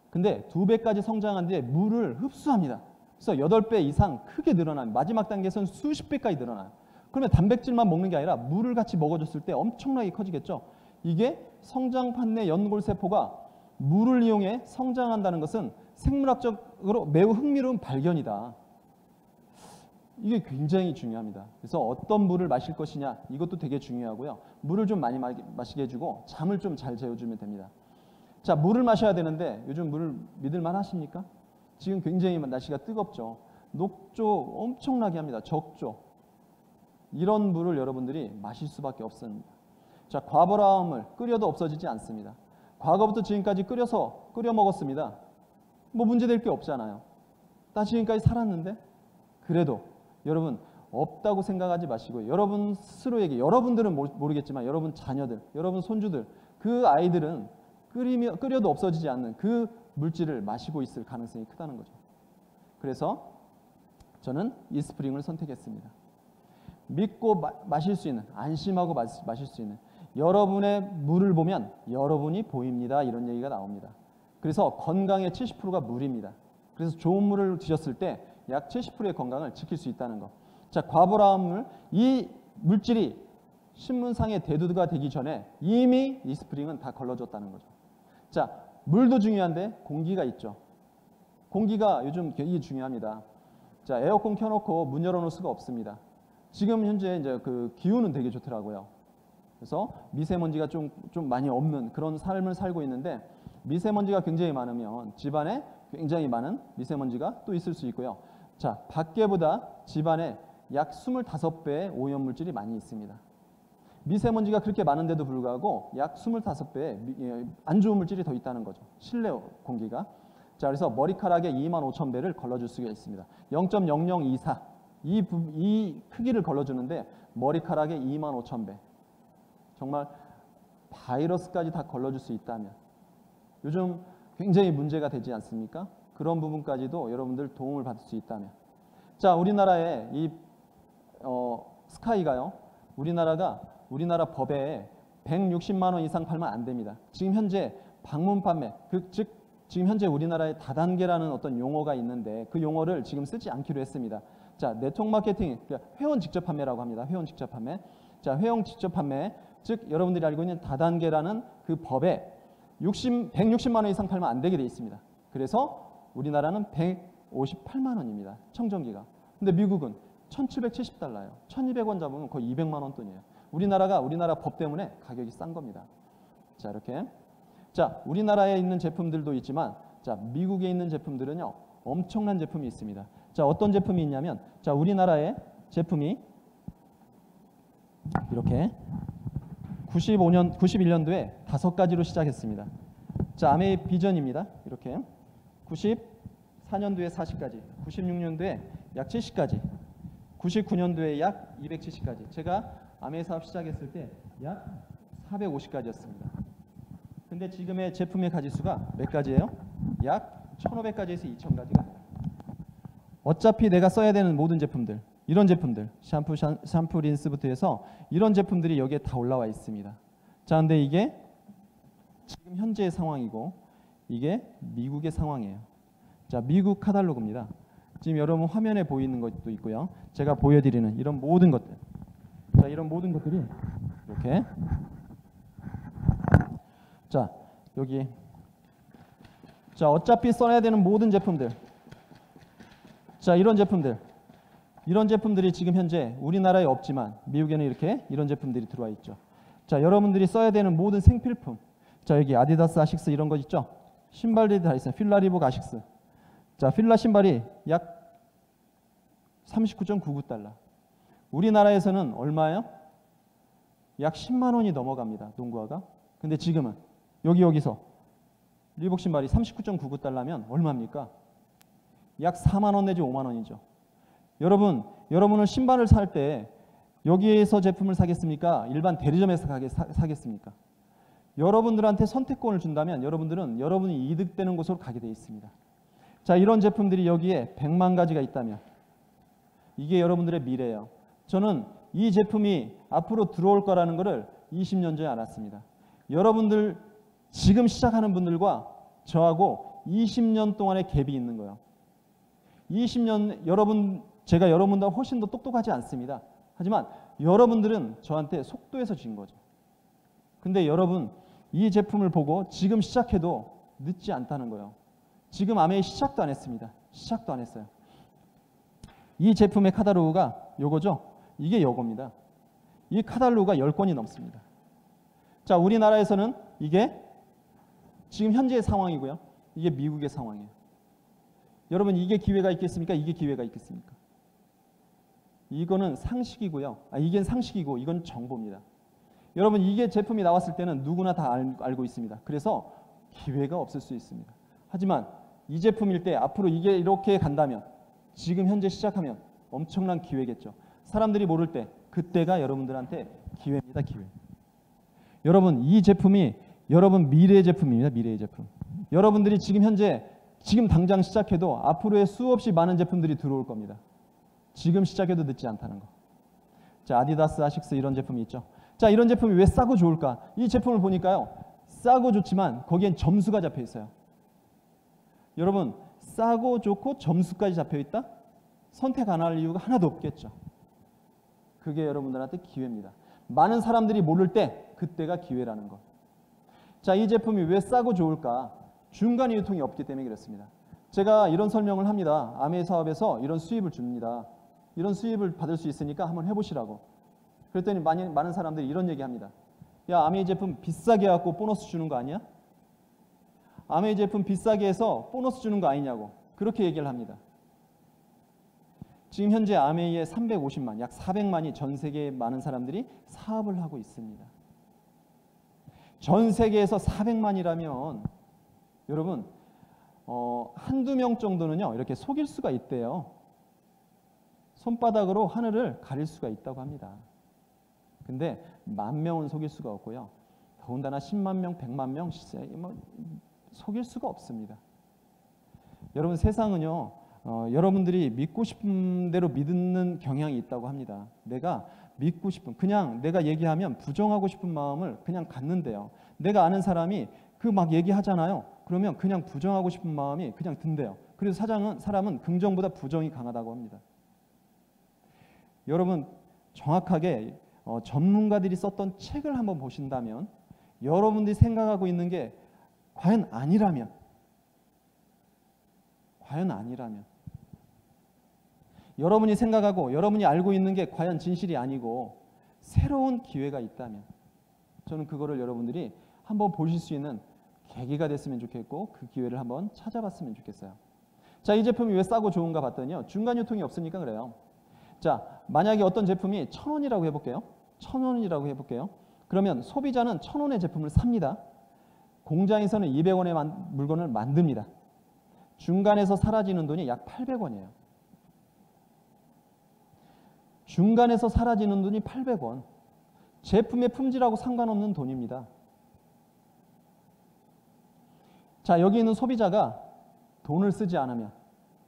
근데 2배까지 성장한 뒤에 물을 흡수합니다. 그래서 8배 이상 크게 늘어나요. 마지막 단계에서는 수십 배까지 늘어나요. 그러면 단백질만 먹는 게 아니라 물을 같이 먹어줬을 때 엄청나게 커지겠죠. 이게 성장판 내 연골세포가 물을 이용해 성장한다는 것은 생물학적으로 매우 흥미로운 발견이다. 이게 굉장히 중요합니다. 그래서 어떤 물을 마실 것이냐, 이것도 되게 중요하고요. 물을 좀 많이 마시게 해주고 잠을 좀 잘 재워주면 됩니다. 자, 물을 마셔야 되는데 요즘 물을 믿을만 하십니까? 지금 굉장히 날씨가 뜨겁죠. 녹조 엄청나게 합니다. 적조. 이런 물을 여러분들이 마실 수밖에 없습니다. 자, 과보라운 물 끓여도 없어지지 않습니다. 과거부터 지금까지 끓여 먹었습니다. 뭐 문제될 게 없잖아요. 나 지금까지 살았는데. 그래도 여러분 없다고 생각하지 마시고 여러분 스스로에게, 여러분들은 모르겠지만 여러분 자녀들, 여러분 손주들, 그 아이들은 끓여도 없어지지 않는 그 물질을 마시고 있을 가능성이 크다는 거죠. 그래서 저는 이스프링을 선택했습니다. 믿고 마실 수 있는, 안심하고 마실 수 있는, 여러분의 물을 보면 여러분이 보입니다. 이런 얘기가 나옵니다. 그래서 건강의 70%가 물입니다. 그래서 좋은 물을 드셨을 때 약 70%의 건강을 지킬 수 있다는 것. 자, 과보라운 물, 이 물질이 신문상의 대두가 되기 전에 이미 이스프링은 다 걸러졌다는 거죠. 자, 물도 중요한데 공기가 있죠. 공기가 요즘 굉장히 중요합니다. 자, 에어컨 켜놓고 문 열어놓을 수가 없습니다. 지금 현재 이제 그 기후는 되게 좋더라고요. 그래서 미세먼지가 좀 많이 없는 그런 삶을 살고 있는데, 미세먼지가 굉장히 많으면 집안에 굉장히 많은 미세먼지가 또 있을 수 있고요. 자, 밖에보다 집안에 약 25배의 오염물질이 많이 있습니다. 미세먼지가 그렇게 많은데도 불구하고 약 25배의 안 좋은 물질이 더 있다는 거죠. 실내 공기가. 자, 그래서 머리카락에 25,000배를 걸러줄 수가 있습니다. 0.0024 이 크기를 걸러주는데 머리카락에 25,000배. 정말 바이러스까지 다 걸러줄 수 있다면 요즘 굉장히 문제가 되지 않습니까? 그런 부분까지도 여러분들 도움을 받을 수 있다면. 자, 우리나라의 이 스카이가요. 우리나라 법에 160만 원 이상 팔면 안 됩니다. 지금 현재 방문 판매, 즉 지금 현재 우리나라에 다단계라는 어떤 용어가 있는데 그 용어를 지금 쓰지 않기로 했습니다. 자, 네트워크 마케팅, 회원 직접 판매라고 합니다. 회원 직접 판매. 자, 회원 직접 판매, 즉 여러분들이 알고 있는 다단계라는 그 법에 160만 원 이상 팔면 안 되게 돼 있습니다. 그래서 우리나라는 158만 원입니다. 청정기가. 근데 미국은 1,770달러예요. 1,200원 잡으면 거의 200만 원 돈이에요. 우리나라 법 때문에 가격이 싼 겁니다. 자, 이렇게. 자, 우리나라에 있는 제품들도 있지만, 자, 미국에 있는 제품들은요, 엄청난 제품이 있습니다. 자, 어떤 제품이 있냐면, 자, 우리나라의 제품이 이렇게 91년도에 5가지로 시작했습니다. 자, 아메이 비전입니다. 이렇게 94년도에 40가지, 96년도에 약 70가지, 99년도에 약 270가지. 제가 아메이 사업 시작했을 때 약 450가지였습니다. 근데 지금의 제품의 가지수가 몇 가지예요? 약 1,500가지에서 2,000가지가 돼요. 어차피 내가 써야 되는 모든 제품들, 이런 제품들, 샴푸, 린스부터 해서 이런 제품들이 여기에 다 올라와 있습니다. 자, 근데 이게 지금 현재의 상황이고 이게 미국의 상황이에요. 자, 미국 카탈로그입니다. 지금 여러분 화면에 보이는 것도 있고요. 제가 보여드리는 이런 모든 것들. 자, 이런 모든 것들이 이렇게. 자, 여기. 자, 어차피 써야 되는 모든 제품들. 자, 이런 제품들이 지금 현재 우리나라에 없지만 미국에는 이렇게 이런 제품들이 들어와 있죠. 자, 여러분들이 써야 되는 모든 생필품. 자, 여기 아디다스 아식스 이런 거 있죠. 신발들이 다 있어요. 필라 리복 아식스. 자, 필라 신발이 약 39.99달러. 우리나라에서는 얼마예요? 약 10만 원이 넘어갑니다. 농구화가. 근데 지금은 여기서 리복 신발이 39.99달러면 얼마입니까? 약 4만 원 내지 5만 원이죠. 여러분은 신발을 살 때 여기에서 제품을 사겠습니까? 일반 대리점에서 사겠습니까? 여러분들한테 선택권을 준다면 여러분들은 여러분이 이득되는 곳으로 가게 되어 있습니다. 자, 이런 제품들이 여기에 100만 가지가 있다면 이게 여러분들의 미래예요. 저는 이 제품이 앞으로 들어올 거라는 것을 20년 전에 알았습니다. 여러분들 지금 시작하는 분들과 저하고 20년 동안의 갭이 있는 거예요. 20년 제가 여러분보다 훨씬 더 똑똑하지 않습니다. 하지만 여러분들은 저한테 속도에서 진 거죠. 근데 여러분 이 제품을 보고 지금 시작해도 늦지 않다는 거예요. 지금 아메이 시작도 안 했습니다. 시작도 안 했어요. 이 제품의 카탈로그가 요거죠. 이게 요겁니다. 이 카탈로그가 10권이 넘습니다. 자, 우리나라에서는 이게 지금 현재의 상황이고요. 이게 미국의 상황이에요. 여러분 이게 기회가 있겠습니까? 이게 기회가 있겠습니까? 이거는 상식이고요. 이게 상식이고 이건 정보입니다. 여러분 이게 제품이 나왔을 때는 누구나 다 알고 있습니다. 그래서 기회가 없을 수 있습니다. 하지만 이 제품일 때 앞으로 이게 이렇게 간다면 지금 현재 시작하면 엄청난 기회겠죠. 사람들이 모를 때 그때가 여러분들한테 기회입니다. 기회. 여러분 이 제품이 여러분 미래의 제품입니다. 미래의 제품. 여러분들이 지금 당장 시작해도 앞으로의 수없이 많은 제품들이 들어올 겁니다. 지금 시작해도 늦지 않다는 거. 자, 아디다스, 아식스 이런 제품이 있죠. 자, 이런 제품이 왜 싸고 좋을까? 이 제품을 보니까요. 싸고 좋지만 거기엔 점수가 잡혀 있어요. 여러분 싸고 좋고 점수까지 잡혀 있다? 선택 안 할 이유가 하나도 없겠죠. 그게 여러분들한테 기회입니다. 많은 사람들이 모를 때 그때가 기회라는 것. 자, 이 제품이 왜 싸고 좋을까? 중간 유통이 없기 때문에 그렇습니다. 제가 이런 설명을 합니다. 아메이 사업에서 이런 수입을 줍니다. 이런 수입을 받을 수 있으니까 한번 해보시라고. 그랬더니 많은 사람들이 이런 얘기합니다. 야, 아메이 제품 비싸게 해갖고 보너스 주는 거 아니야? 아메이 제품 비싸게 해서 보너스 주는 거 아니냐고 그렇게 얘기를 합니다. 지금 현재 아메이에 350만, 약 400만이 전 세계에 많은 사람들이 사업을 하고 있습니다. 전 세계에서 400만이라면 여러분 한두 명 정도는요 이렇게 속일 수가 있대요. 손바닥으로 하늘을 가릴 수가 있다고 합니다. 근데 10,000명은 속일 수가 없고요. 더군다나 10만 명, 100만 명 속일 수가 없습니다. 여러분 세상은요 여러분들이 믿고 싶은 대로 믿는 경향이 있다고 합니다. 내가 믿고 싶은 그냥 내가 얘기하면 부정하고 싶은 마음을 그냥 갖는데요. 내가 아는 사람이 그 막 얘기하잖아요. 그러면 그냥 부정하고 싶은 마음이 그냥 든대요. 그래서 사람은 긍정보다 부정이 강하다고 합니다. 여러분 정확하게 전문가들이 썼던 책을 한번 보신다면 여러분들이 생각하고 있는 게 과연 아니라면 여러분이 생각하고 여러분이 알고 있는 게 과연 진실이 아니고 새로운 기회가 있다면 저는 그거를 여러분들이 한번 보실 수 있는 계기가 됐으면 좋겠고 그 기회를 한번 찾아봤으면 좋겠어요. 자, 이 제품이 왜 싸고 좋은가 봤더니요. 중간 유통이 없으니까 그래요. 자, 만약에 어떤 제품이 1,000원이라고 해볼게요. 1,000원이라고 해볼게요. 그러면 소비자는 1,000원의 제품을 삽니다. 공장에서는 200원의 물건을 만듭니다. 중간에서 사라지는 돈이 약 800원이에요. 중간에서 사라지는 돈이 800원. 제품의 품질하고 상관없는 돈입니다. 자, 여기 있는 소비자가 돈을 쓰지 않으면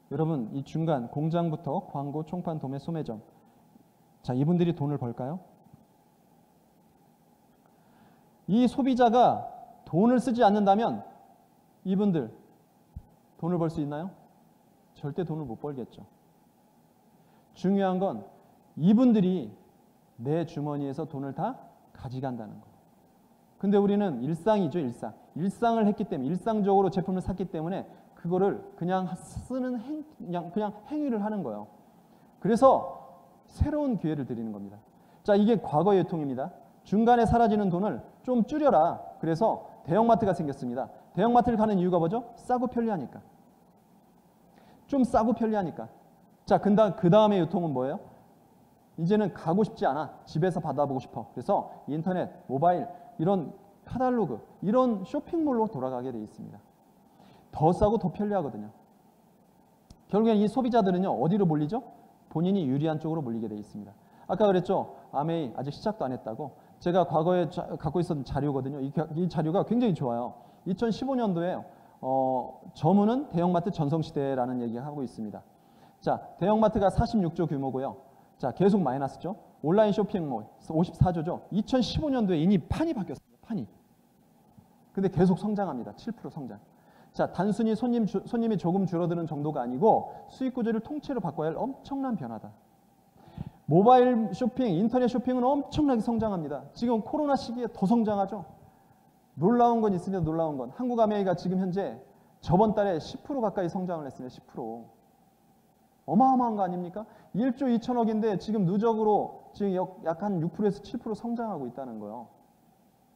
여러분 이 중간 공장부터 광고, 총판, 도매, 소매점 자, 이분들이 돈을 벌까요? 이 소비자가 돈을 쓰지 않는다면 이분들 돈을 벌 수 있나요? 절대 돈을 못 벌겠죠. 중요한 건 이분들이 내 주머니에서 돈을 다 가져간다는 거예요. 근데 우리는 일상이죠, 일상. 일상을 했기 때문에 일상적으로 제품을 샀기 때문에 그거를 그냥 쓰는 그냥 행위를 하는 거예요. 그래서 새로운 기회를 드리는 겁니다. 자, 이게 과거의 유통입니다. 중간에 사라지는 돈을 좀 줄여라. 그래서 대형마트가 생겼습니다. 대형마트를 가는 이유가 뭐죠? 싸고 편리하니까. 좀 싸고 편리하니까. 자, 그 다음에 유통은 뭐예요? 이제는 가고 싶지 않아. 집에서 받아보고 싶어. 그래서 인터넷, 모바일, 이런 카탈로그, 이런 쇼핑몰로 돌아가게 돼 있습니다. 더 싸고 더 편리하거든요. 결국엔 이 소비자들은요, 어디로 몰리죠? 본인이 유리한 쪽으로 몰리게 돼 있습니다. 아까 그랬죠? 아메이 아직 시작도 안 했다고. 제가 과거에 갖고 있었던 자료거든요. 이 자료가 굉장히 좋아요. 2015년도에 저문은 대형마트 전성시대라는 얘기를 하고 있습니다. 자, 대형마트가 46조 규모고요. 자, 계속 마이너스죠. 온라인 쇼핑몰 54조죠. 2015년도에 이미 판이 바뀌었습니다. 판이. 근데 계속 성장합니다. 7% 성장. 자, 단순히 손님이 조금 줄어드는 정도가 아니고 수익 구조를 통째로 바꿔야 할 엄청난 변화다. 모바일 쇼핑, 인터넷 쇼핑은 엄청나게 성장합니다. 지금 코로나 시기에 더 성장하죠. 놀라운 건 있습니다. 놀라운 건. 한국 아메이가 지금 현재 저번 달에 10% 가까이 성장을 했습니다. 10%. 어마어마한 거 아닙니까? 1조 2천억인데 지금 누적으로 지금 약 한 6%에서 7% 성장하고 있다는 거예요.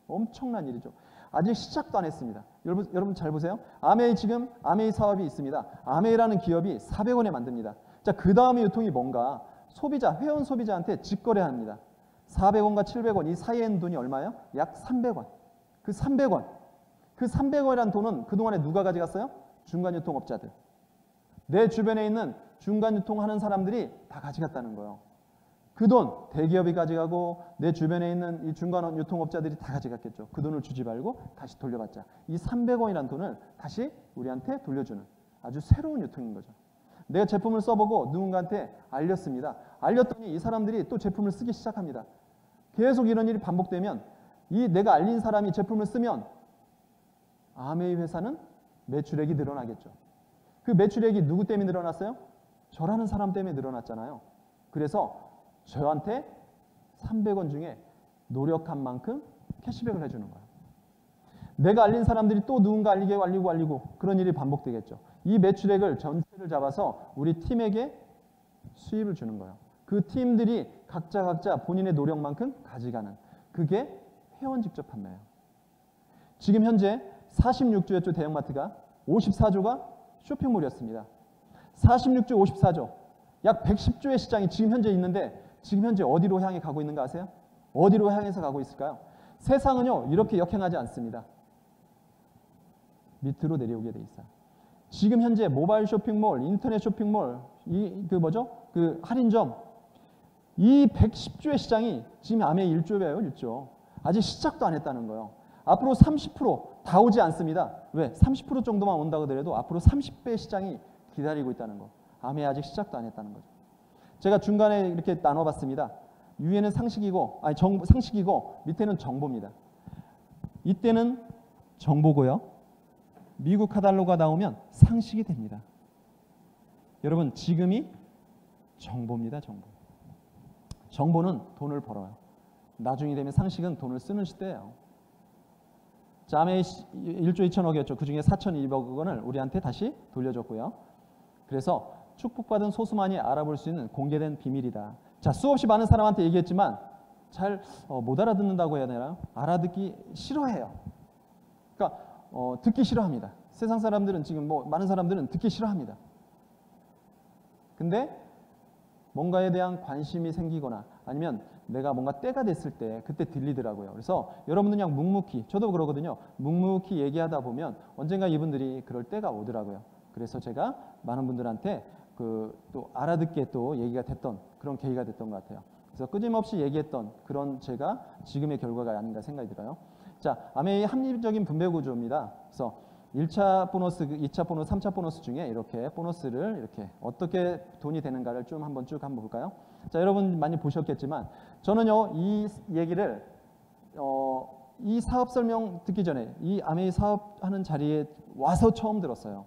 엄청난 일이죠. 아직 시작도 안 했습니다. 여러분 잘 보세요. 아메이 지금 아메이 사업이 있습니다. 아메이라는 기업이 400원에 만듭니다. 자, 그 다음에 유통이 뭔가? 소비자, 회원 소비자한테 직거래합니다. 400원과 700원 이 사이에 있는 돈이 얼마예요? 약 300원. 그 300원이라는 돈은 그동안에 누가 가져갔어요? 중간유통업자들. 내 주변에 있는 중간유통하는 사람들이 다 가져갔다는 거예요. 그 돈 대기업이 가져가고 내 주변에 있는 이 중간유통업자들이 다 가져갔겠죠. 그 돈을 주지 말고 다시 돌려받자. 이 300원이라는 돈을 다시 우리한테 돌려주는 아주 새로운 유통인 거죠. 내가 제품을 써보고 누군가한테 알렸습니다. 알렸더니 이 사람들이 또 제품을 쓰기 시작합니다. 계속 이런 일이 반복되면 이 내가 알린 사람이 제품을 쓰면 아메이 회사는 매출액이 늘어나겠죠. 그 매출액이 누구 때문에 늘어났어요? 저라는 사람 때문에 늘어났잖아요. 그래서 저한테 300원 중에 노력한 만큼 캐시백을 해주는 거예요. 내가 알린 사람들이 또 누군가 알리고 그런 일이 반복되겠죠. 이 매출액을 전체를 잡아서 우리 팀에게 수입을 주는 거예요. 그 팀들이 각자 본인의 노력만큼 가져가는 그게 회원 직접 판매예요. 지금 현재 46조였죠. 대형마트가 54조가 쇼핑몰이었습니다. 46조 54조 약 110조의 시장이 지금 현재 있는데 지금 현재 어디로 향해 가고 있는가 아세요? 어디로 향해서 가고 있을까요? 세상은요 이렇게 역행하지 않습니다. 밑으로 내려오게 돼 있어요. 지금 현재 모바일 쇼핑몰, 인터넷 쇼핑몰, 그 할인점 이 110조의 시장이 지금 아메이 1조예요. 1조. 아직 시작도 안 했다는 거예요. 앞으로 30%다 오지 않습니다. 왜? 30% 정도만 온다고 하더라도 앞으로 30배의 시장이 기다리고 있다는 거. 아메이 아직 시작도 안 했다는 거죠. 제가 중간에 이렇게 나눠봤습니다. 위에는 상식이고 밑에는 정보입니다. 이때는 정보고요. 미국 카탈로그가 나오면 상식이 됩니다. 여러분 지금이 정보입니다. 정보. 정보는 돈을 벌어요. 나중이 되면 상식은 돈을 쓰는 시대예요. 자, 아메이 1조 2천억이었죠. 그중에 4,200억 원을 우리한테 다시 돌려줬고요. 그래서 축복받은 소수만이 알아볼 수 있는 공개된 비밀이다. 자, 수없이 많은 사람한테 얘기했지만 잘 못 알아듣는다고 해야 되나요? 알아듣기 싫어해요. 그러니까 듣기 싫어합니다. 세상 사람들은 지금 많은 사람들은 듣기 싫어합니다. 근데 뭔가에 대한 관심이 생기거나 아니면 내가 뭔가 때가 됐을 때 그때 들리더라고요. 그래서 여러분들 그냥 묵묵히, 저도 그러거든요. 묵묵히 얘기하다 보면 언젠가 이분들이 그럴 때가 오더라고요. 그래서 제가 많은 분들한테 또 알아듣게 또 얘기가 됐던 그런 계기가 됐던 것 같아요. 그래서 끊임없이 얘기했던 그런 제가 지금의 결과가 아닌가 생각이 들어요. 자, 아메이 합리적인 분배 구조입니다. 그래서 1차 보너스, 2차 보너스, 3차 보너스 중에 이렇게 보너스를 이렇게 어떻게 돈이 되는가를 좀 한번 볼까요? 자, 여러분 많이 보셨겠지만 저는요 이 얘기를 이 사업 설명 듣기 전에 이 아메이 사업하는 자리에 와서 처음 들었어요.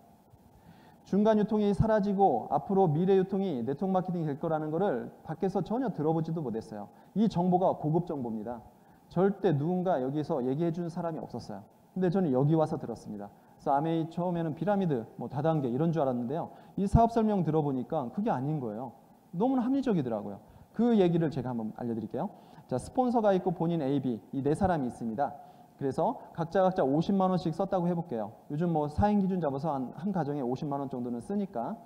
중간 유통이 사라지고 앞으로 미래 유통이 네트워크 마케팅이 될 거라는 거를 밖에서 전혀 들어보지도 못했어요. 이 정보가 고급 정보입니다. 절대 누군가 여기서 얘기해 준 사람이 없었어요. 근데 저는 여기 와서 들었습니다. 그래서 아메이 처음에는 피라미드, 다단계 이런 줄 알았는데요. 이 사업 설명 들어보니까 그게 아닌 거예요. 너무나 합리적이더라고요. 그 얘기를 제가 한번 알려드릴게요. 자, 스폰서가 있고 본인 A, B 이 네 사람이 있습니다. 그래서 각자 50만 원씩 썼다고 해볼게요. 요즘 4인 기준 잡아서 한 가정에 50만 원 정도는 쓰니까.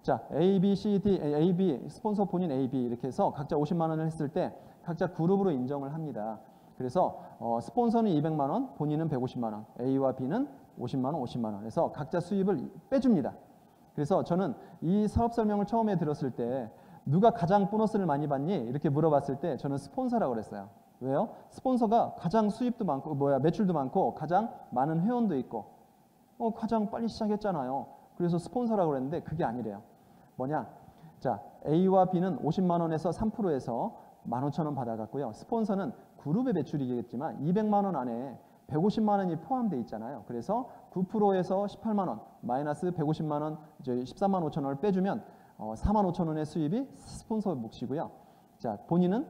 자, A, B, C, D, A, B, 스폰서 본인 A, B 이렇게 해서 각자 50만 원을 했을 때 각자 그룹으로 인정을 합니다. 그래서 스폰서는 200만 원, 본인은 150만 원, A와 B는 50만 원, 50만 원 해서 각자 수입을 빼줍니다. 그래서 저는 이 사업 설명을 처음에 들었을 때 누가 가장 보너스를 많이 받니? 이렇게 물어봤을 때 저는 스폰서라고 그랬어요. 왜요? 스폰서가 가장 수입도 많고 매출도 많고 가장 많은 회원도 있고 가장 빨리 시작했잖아요. 그래서 스폰서라고 그랬는데 그게 아니래요. 뭐냐? 자, A와 B는 50만 원에서 3%에서 15,000원 받아갔고요. 스폰서는 그룹의 매출이겠지만 200만 원 안에 150만 원이 포함되어 있잖아요. 그래서 9%에서 18만 원 마이너스 150만 원, 이제 13만 5천 원을 빼주면 4만 5천 원의 수입이 스폰서 몫이고요. 자, 본인은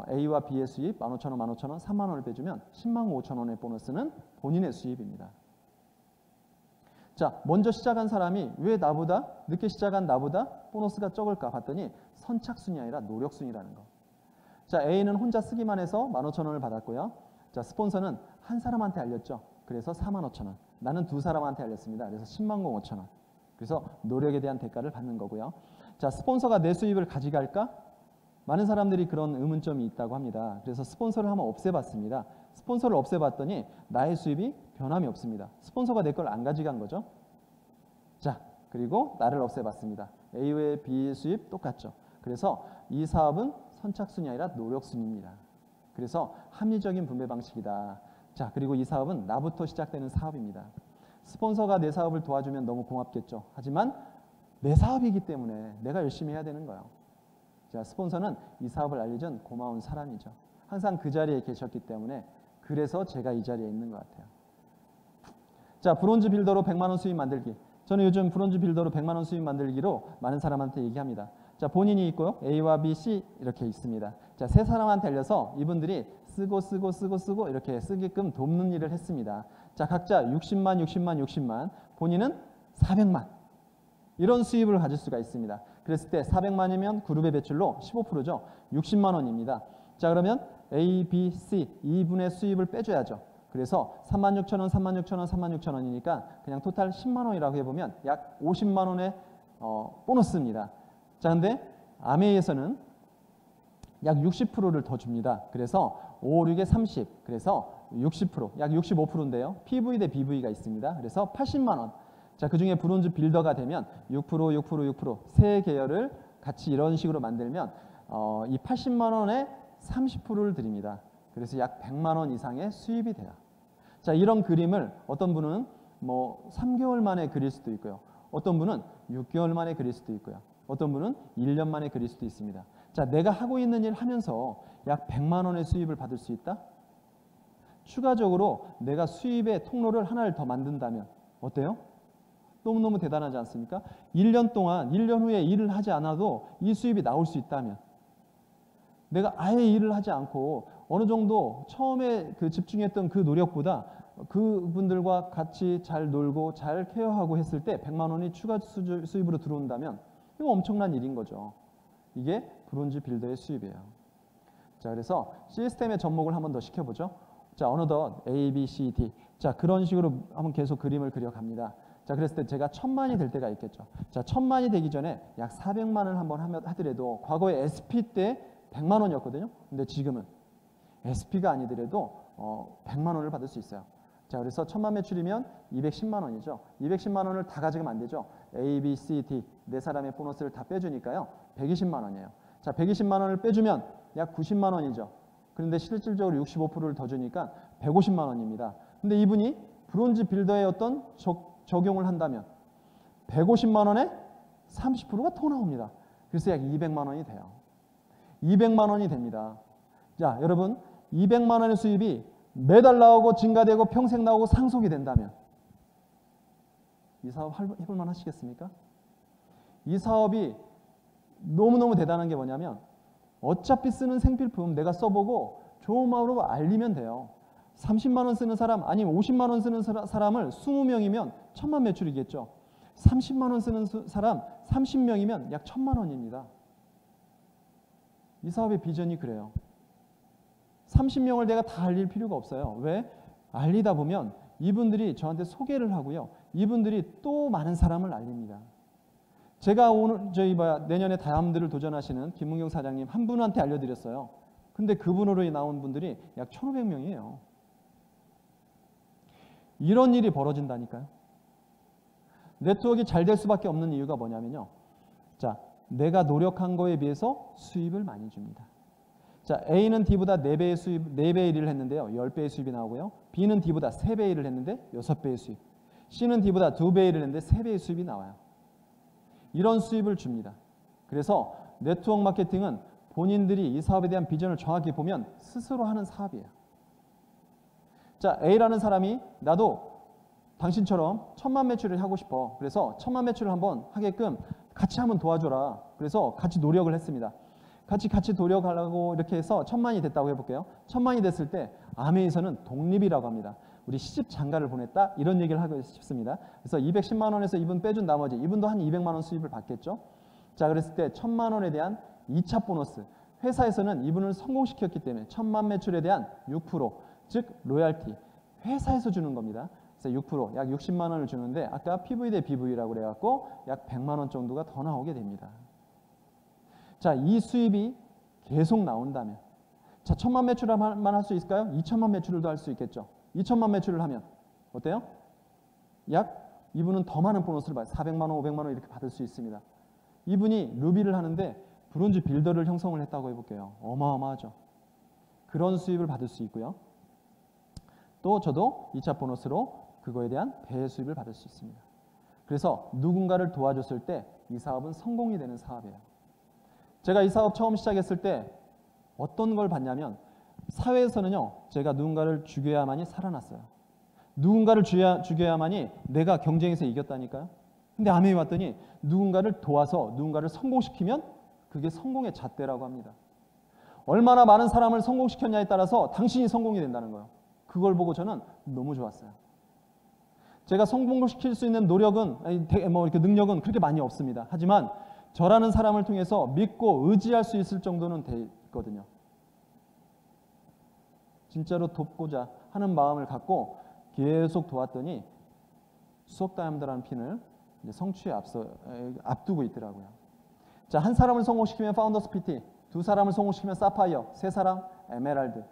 A와 B의 수입 15,000원, 15,000원, 3만 원을 빼주면 10만 5천 원의 보너스는 본인의 수입입니다. 자, 먼저 시작한 사람이 왜 나보다 늦게 시작한 나보다 보너스가 적을까 봤더니 선착순이 아니라 노력순이라는 거. 자, A는 혼자 쓰기만 해서 15,000원을 받았고요. 자, 스폰서는 한 사람한테 알렸죠. 그래서 45,000원. 나는 두 사람한테 알렸습니다. 그래서 10만 5천 원. 그래서 노력에 대한 대가를 받는 거고요. 자, 스폰서가 내 수입을 가져갈까? 많은 사람들이 그런 의문점이 있다고 합니다. 그래서 스폰서를 한번 없애봤습니다. 스폰서를 없애봤더니 나의 수입이 변함이 없습니다. 스폰서가 내 걸 안 가져간 거죠. 자, 그리고 나를 없애봤습니다. A와 B 수입 똑같죠. 그래서 이 사업은 선착순이 아니라 노력순입니다. 그래서 합리적인 분배 방식이다. 자, 그리고 이 사업은 나부터 시작되는 사업입니다. 스폰서가 내 사업을 도와주면 너무 고맙겠죠. 하지만 내 사업이기 때문에 내가 열심히 해야 되는 거예요. 자, 스폰서는 이 사업을 알려준 고마운 사람이죠. 항상 그 자리에 계셨기 때문에 그래서 제가 이 자리에 있는 것 같아요. 자, 브론즈 빌더로 100만 원 수입 만들기. 저는 요즘 브론즈 빌더로 100만 원 수입 만들기로 많은 사람한테 얘기합니다. 자, 본인이 있고요. A와 B, C 이렇게 있습니다. 자, 세 사람한테 알려서 이분들이 쓰고 이렇게 쓰게끔 돕는 일을 했습니다. 자, 각자 60만. 본인은 400만. 이런 수입을 가질 수가 있습니다. 그랬을 때 400만이면 그룹의 매출로 15%죠. 60만 원입니다. 자, 그러면 A, B, C 2분의 수입을 빼줘야죠. 그래서 36,000원, 36,000원, 36,000원이니까 그냥 토탈 10만 원이라고 해보면 약 50만 원의 보너스입니다. 자, 근데 아메이에서는 약 60%를 더 줍니다. 그래서 5, 6에 30, 그래서 60%, 약 65%인데요. PV 대 BV가 있습니다. 그래서 80만 원. 자, 그 중에 브론즈 빌더가 되면 6%, 세 계열을 같이 이런 식으로 만들면 이 80만 원에 30%를 드립니다. 그래서 약 100만 원 이상의 수입이 돼요. 자, 이런 그림을 어떤 분은 뭐 3개월 만에 그릴 수도 있고요. 어떤 분은 6개월 만에 그릴 수도 있고요. 어떤 분은 1년 만에 그릴 수도 있습니다. 자, 내가 하고 있는 일 하면서 약 100만 원의 수입을 받을 수 있다? 추가적으로 내가 수입의 통로를 하나를 더 만든다면 어때요? 너무너무 대단하지 않습니까? 1년 동안, 1년 후에 일을 하지 않아도 이 수입이 나올 수 있다면 내가 아예 일을 하지 않고 어느 정도 처음에 그 집중했던 그 노력보다 그분들과 같이 잘 놀고 잘 케어하고 했을 때 100만 원이 추가 수입으로 들어온다면 이거 엄청난 일인 거죠. 이게 브론즈 빌더의 수입이에요. 자, 그래서 시스템의 접목을 한번 더 시켜보죠. 자, 어느덧 A, B, C, D. 자, 그런 식으로 한번 계속 그림을 그려갑니다. 자, 그랬을 때 제가 1000만이 될 때가 있겠죠. 자, 1000만이 되기 전에 약 400만을 한번 하더라도 과거에 SP 때 100만 원이었거든요. 근데 지금은 SP가 아니더라도 100만 원을 받을 수 있어요. 자, 그래서 1000만 매출이면 210만 원이죠. 210만 원을 다 가지면 안 되죠. A, B, C, D 네 사람의 보너스를 다 빼주니까요. 120만 원이에요. 자, 120만 원을 빼주면 약 90만 원이죠. 그런데 실질적으로 65%를 더 주니까 150만 원입니다. 근데 이분이 브론즈 빌더의 어떤 적용을 한다면 150만 원에 30%가 더 나옵니다. 그래서 약 200만 원이 돼요. 200만 원이 됩니다. 자, 여러분 200만 원의 수입이 매달 나오고 증가되고 평생 나오고 상속이 된다면 이 사업 해볼만 하시겠습니까? 이 사업이 너무너무 대단한 게 뭐냐면 어차피 쓰는 생필품 내가 써보고 좋은 마음으로 알리면 돼요. 30만 원 쓰는 사람 아니면 50만 원 쓰는 사람을 20명이면 1000만 매출이겠죠. 30만 원 쓰는 사람 30명이면 약 1000만 원입니다. 이 사업의 비전이 그래요. 30명을 내가 다 알릴 필요가 없어요. 왜? 알리다 보면 이분들이 저한테 소개를 하고요. 이분들이 또 많은 사람을 알립니다. 제가 오늘 내년에 다이아몬드를 도전하시는 김문경 사장님 한 분한테 알려드렸어요. 근데 그분으로 나온 분들이 약 1,500명이에요. 이런 일이 벌어진다니까요. 네트워크가 잘 될 수밖에 없는 이유가 뭐냐면요. 자, 내가 노력한 거에 비해서 수입을 많이 줍니다. 자, A는 D보다 4배의 수입, 4배의 일을 했는데요. 10배의 수입이 나오고요. B는 D보다 3배의 일을 했는데 6배의 수입. C는 D보다 2배의 일을 했는데 3배의 수입이 나와요. 이런 수입을 줍니다. 그래서 네트워크 마케팅은 본인들이 이 사업에 대한 비전을 정확히 보면 스스로 하는 사업이에요. 자, A라는 사람이 나도 당신처럼 1,000만 매출을 하고 싶어. 그래서 1,000만 매출을 한번 하게끔 같이 한번 도와줘라. 그래서 같이 노력을 했습니다. 같이 노력하려고 이렇게 해서 1,000만이 됐다고 해볼게요. 1,000만이 됐을 때 아메에서는 독립이라고 합니다. 우리 시집 장가를 보냈다 이런 얘기를 하고 싶습니다. 그래서 210만 원에서 이분 빼준 나머지 이분도 한 200만 원 수입을 받겠죠. 자, 그랬을 때 1,000만 원에 대한 2차 보너스. 회사에서는 이분을 성공시켰기 때문에 1,000만 매출에 대한 6%, 즉 로얄티. 회사에서 주는 겁니다. 그래서 6%, 약 60만 원을 주는데 아까 PV 대 BV라고 그래갖고 약 100만 원 정도가 더 나오게 됩니다. 자, 이 수입이 계속 나온다면 자, 1,000만 매출만 할 수 있을까요? 2,000만 매출도 할 수 있겠죠. 2,000만 매출을 하면 어때요? 약 이분은 더 많은 보너스를 받아요. 400만 원, 500만 원 이렇게 받을 수 있습니다. 이분이 루비를 하는데 브론즈 빌더를 형성을 했다고 해볼게요. 어마어마하죠. 그런 수입을 받을 수 있고요. 또 저도 2차 보너스로 그거에 대한 배의 수입을 받을 수 있습니다. 그래서 누군가를 도와줬을 때 이 사업은 성공이 되는 사업이에요. 제가 이 사업 처음 시작했을 때 어떤 걸 봤냐면 사회에서는요. 제가 누군가를 죽여야만이 살아났어요. 누군가를 죽여야만이 내가 경쟁에서 이겼다니까요. 근데 아메에 왔더니 누군가를 도와서 누군가를 성공시키면 그게 성공의 잣대라고 합니다. 얼마나 많은 사람을 성공시켰냐에 따라서 당신이 성공이 된다는 거예요. 그걸 보고 저는 너무 좋았어요. 제가 성공시킬 수 있는 노력은 이렇게 능력은 그렇게 많이 없습니다. 하지만 저라는 사람을 통해서 믿고 의지할 수 있을 정도는 돼 있거든요. 진짜로 돕고자 하는 마음을 갖고 계속 도왔더니 수억 다이아몬드라는 핀을 이제 성취에 앞두고 있더라고요. 자, 한 사람을 성공시키면 파운더스 PT, 2사람을 성공시키면 사파이어, 3사람 에메랄드.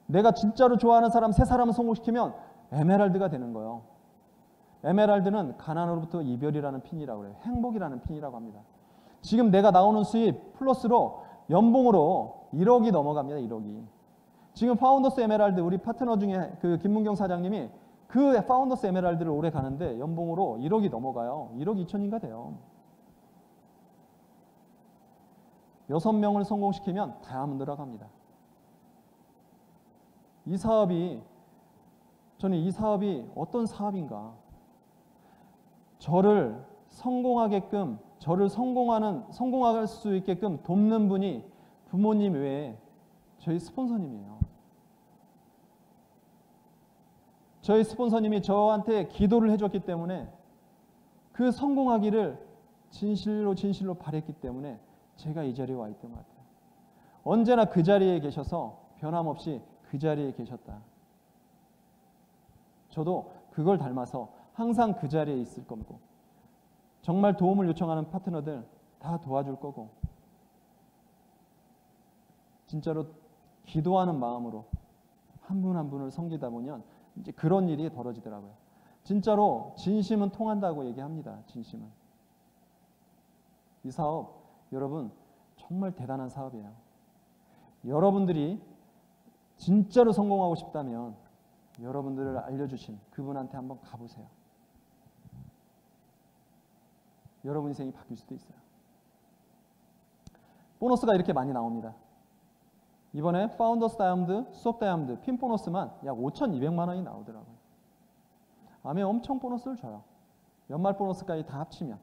내가 진짜로 좋아하는 사람 3사람을 성공시키면 에메랄드가 되는 거예요. 에메랄드는 가난으로부터 이별이라는 핀이라고 그래요. 행복이라는 핀이라고 합니다. 지금 내가 나오는 수입 플러스로 연봉으로 1억이 넘어갑니다. 1억이. 지금 파운더스 에메랄드 우리 파트너 중에 그 김문경 사장님이 그 파운더스 에메랄드를 오래 가는데 연봉으로 1억이 넘어가요. 1억 2천인가 돼요. 6명을 성공시키면 다이아몬드라고 합니다. 저는 이 사업이 어떤 사업인가? 저를 성공하게끔, 저를 성공할 수 있게끔 돕는 분이 부모님 외에 저희 스폰서님이에요. 저희 스폰서님이 저한테 기도를 해줬기 때문에 그 성공하기를 진실로 바랬기 때문에 제가 이 자리에 와 있던 것 같아요. 언제나 그 자리에 계셔서 변함없이 그 자리에 계셨다. 저도 그걸 닮아서 항상 그 자리에 있을 거고 정말 도움을 요청하는 파트너들 다 도와줄 거고 진짜로 기도하는 마음으로 한 분 한 분을 섬기다 보면 이제 그런 일이 벌어지더라고요. 진짜로 진심은 통한다고 얘기합니다. 진심은. 이 사업 여러분 정말 대단한 사업이에요. 여러분들이 진짜로 성공하고 싶다면 여러분들을 알려주신 그분한테 한번 가보세요. 여러분 인생이 바뀔 수도 있어요. 보너스가 이렇게 많이 나옵니다. 이번에 파운더스 다이아몬드, 수석 다이아몬드, 핀 보너스만 약 5,200만 원이 나오더라고요. 아메 엄청 보너스를 줘요. 연말 보너스까지 다 합치면.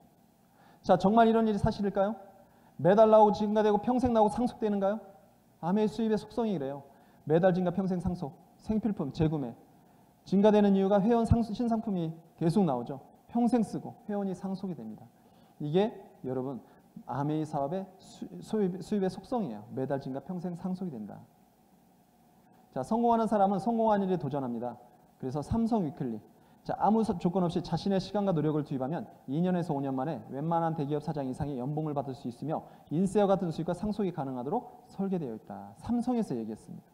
자, 정말 이런 일이 사실일까요? 매달 나오고 증가되고 평생 나오고 상속되는가요? 아메의 수입의 속성이 그래요. 매달 증가 평생 상속, 생필품, 재구매. 증가되는 이유가 회원 신상품이 계속 나오죠. 평생 쓰고 회원이 상속이 됩니다. 이게 여러분 아메이 사업의 수입의 속성이에요. 매달 증가 평생 상속이 된다. 자, 성공하는 사람은 성공한 일에 도전합니다. 그래서 삼성 위클리. 자, 아무 조건 없이 자신의 시간과 노력을 투입하면 2년에서 5년 만에 웬만한 대기업 사장 이상의 연봉을 받을 수 있으며 인세와 같은 수익과 상속이 가능하도록 설계되어 있다. 삼성에서 얘기했습니다.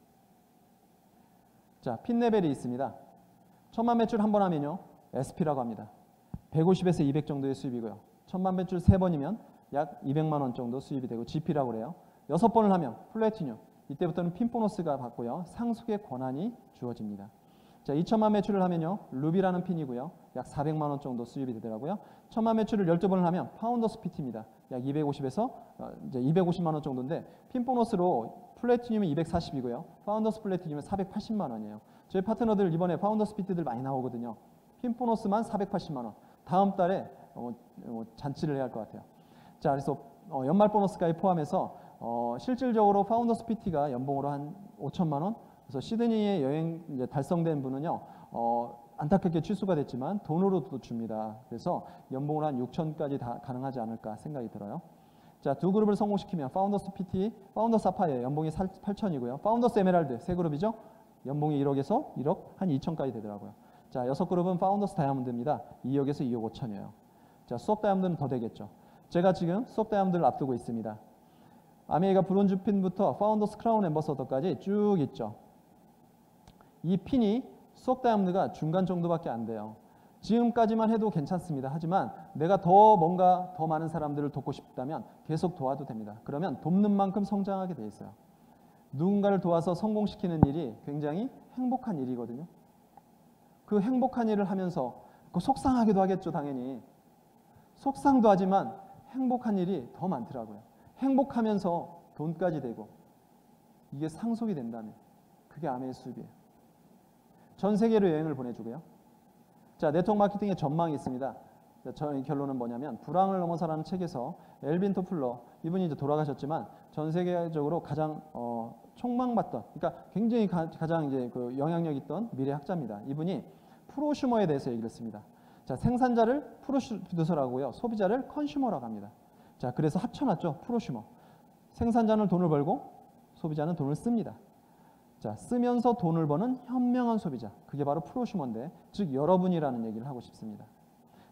자, 핀 레벨이 있습니다. 1000만 매출 한 번 하면요, SP라고 합니다. 150에서 200 정도의 수입이고요. 1000만 매출 3번이면 약 200만 원 정도 수입이 되고 GP라고 그래요. 6번을 하면 플래티늄. 이때부터는 핀 보너스가 받고요. 상속의 권한이 주어집니다. 자, 2000만 매출을 하면요, 루비라는 핀이고요. 약 400만 원 정도 수입이 되더라고요. 1000만 매출을 12번을 하면 파운더스 피트입니다. 약 250에서 이제 250만 원 정도인데 핀 보너스로 플래티늄이 240이고요. 파운더스 플래티늄은 480만 원이에요. 저희 파트너들 이번에 파운더스 피트들 많이 나오거든요. 핀 보너스만 480만 원. 다음 달에 잔치를 해야 할 것 같아요. 자, 그래서 연말 보너스까지 포함해서 실질적으로 파운더스 PT가 연봉으로 한 5천만 원. 그래서 시드니에 여행 이제 달성된 분은요, 안타깝게 취소가 됐지만 돈으로도 줍니다. 그래서 연봉으로 한 6천까지 다 가능하지 않을까 생각이 들어요. 자, 두 그룹을 성공시키면 파운더스 PT, 파운더스 사파이어 연봉이 8천이고요. 파운더스 에메랄드 세 그룹이죠. 연봉이 1억에서 1억 한 2천까지 되더라고요. 자, 6그룹은 파운더스 다이아몬드입니다. 2억에서 2억 5천이에요. 자, 수업 다이아몬드는 더 되겠죠. 제가 지금 수업 다이아몬드를 앞두고 있습니다. 아메리카 브론즈 핀부터 파운더스 크라운 앰버서더까지 쭉 있죠. 이 핀이 수업 다이아몬드가 중간 정도밖에 안 돼요. 지금까지만 해도 괜찮습니다. 하지만 내가 뭔가 더 많은 사람들을 돕고 싶다면 계속 도와도 됩니다. 그러면 돕는 만큼 성장하게 돼 있어요. 누군가를 도와서 성공시키는 일이 굉장히 행복한 일이거든요. 그 행복한 일을 하면서 속상하기도 하겠죠, 당연히. 속상도 하지만 행복한 일이 더 많더라고요. 행복하면서 돈까지 되고 이게 상속이 된다면 그게 아메의 수입이에요. 전 세계로 여행을 보내주고요. 자, 네트워크 마케팅의 전망이 있습니다. 저의 결론은 뭐냐면 불황을 넘어서라는 책에서 엘빈 토플러, 이분이 이제 돌아가셨지만 전 세계적으로 가장 촉망받던, 그러니까 굉장히 가장 이제 그 영향력 있던 미래 학자입니다. 이분이 프로슈머에 대해서 얘기를 했습니다. 자, 생산자를 프로듀서라고요, 소비자를 컨슈머라고 합니다. 자, 그래서 합쳐놨죠. 프로슈머. 생산자는 돈을 벌고 소비자는 돈을 씁니다. 자, 쓰면서 돈을 버는 현명한 소비자. 그게 바로 프로슈머인데, 즉 여러분이라는 얘기를 하고 싶습니다.